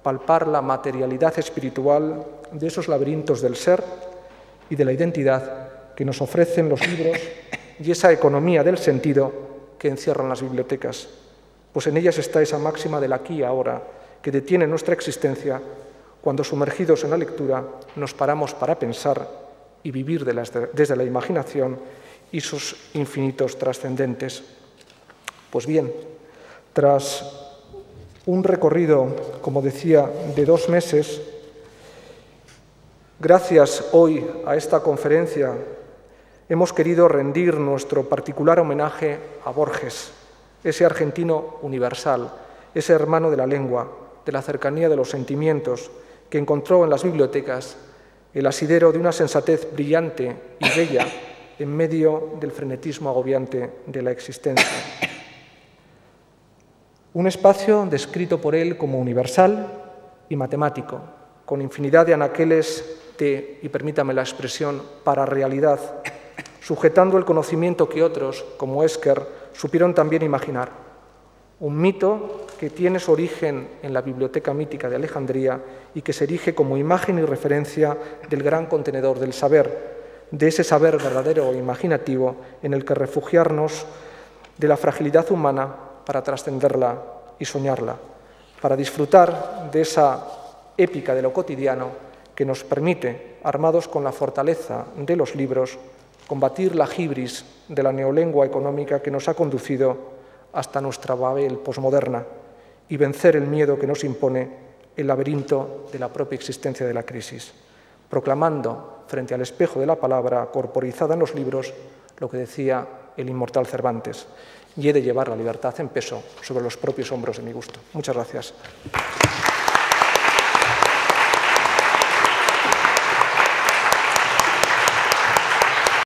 palpar la materialidad espiritual de esos laberintos del ser y de la identidad que nos ofrecen los libros y esa economía del sentido que encierran las bibliotecas, pues en ellas está esa máxima del aquí y ahora que detiene nuestra existencia cuando, sumergidos en la lectura, nos paramos para pensar y vivir desde la imaginación y sus infinitos trascendentes. Pues bien, tras un recorrido, como decía, de 2 meses, gracias hoy a esta conferencia, hemos querido rendir nuestro particular homenaje a Borges, ese argentino universal, ese hermano de la lengua, de la cercanía de los sentimientos, que encontró en las bibliotecas el asidero de una sensatez brillante y bella en medio del frenetismo agobiante de la existencia. Un espacio descrito por él como universal y matemático, con infinidad de anaqueles de, y permítame la expresión, pararealidad, sujetando el conocimiento que otros, como Esquer, supieron también imaginar. Un mito que tiene su origen en la Biblioteca Mítica de Alejandría y que se erige como imagen y referencia del gran contenedor del saber, de ese saber verdadero e imaginativo en el que refugiarnos de la fragilidad humana para trascenderla y soñarla, para disfrutar de esa épica de lo cotidiano que nos permite, armados con la fortaleza de los libros, combatir la hibris de la neolengua económica que nos ha conducido hasta nuestra Babel posmoderna y vencer el miedo que nos impone el laberinto de la propia existencia de la crisis, proclamando frente al espejo de la palabra corporizada en los libros lo que decía el inmortal Cervantes: y he de llevar la libertad en peso sobre los propios hombros de mi gusto. Muchas gracias.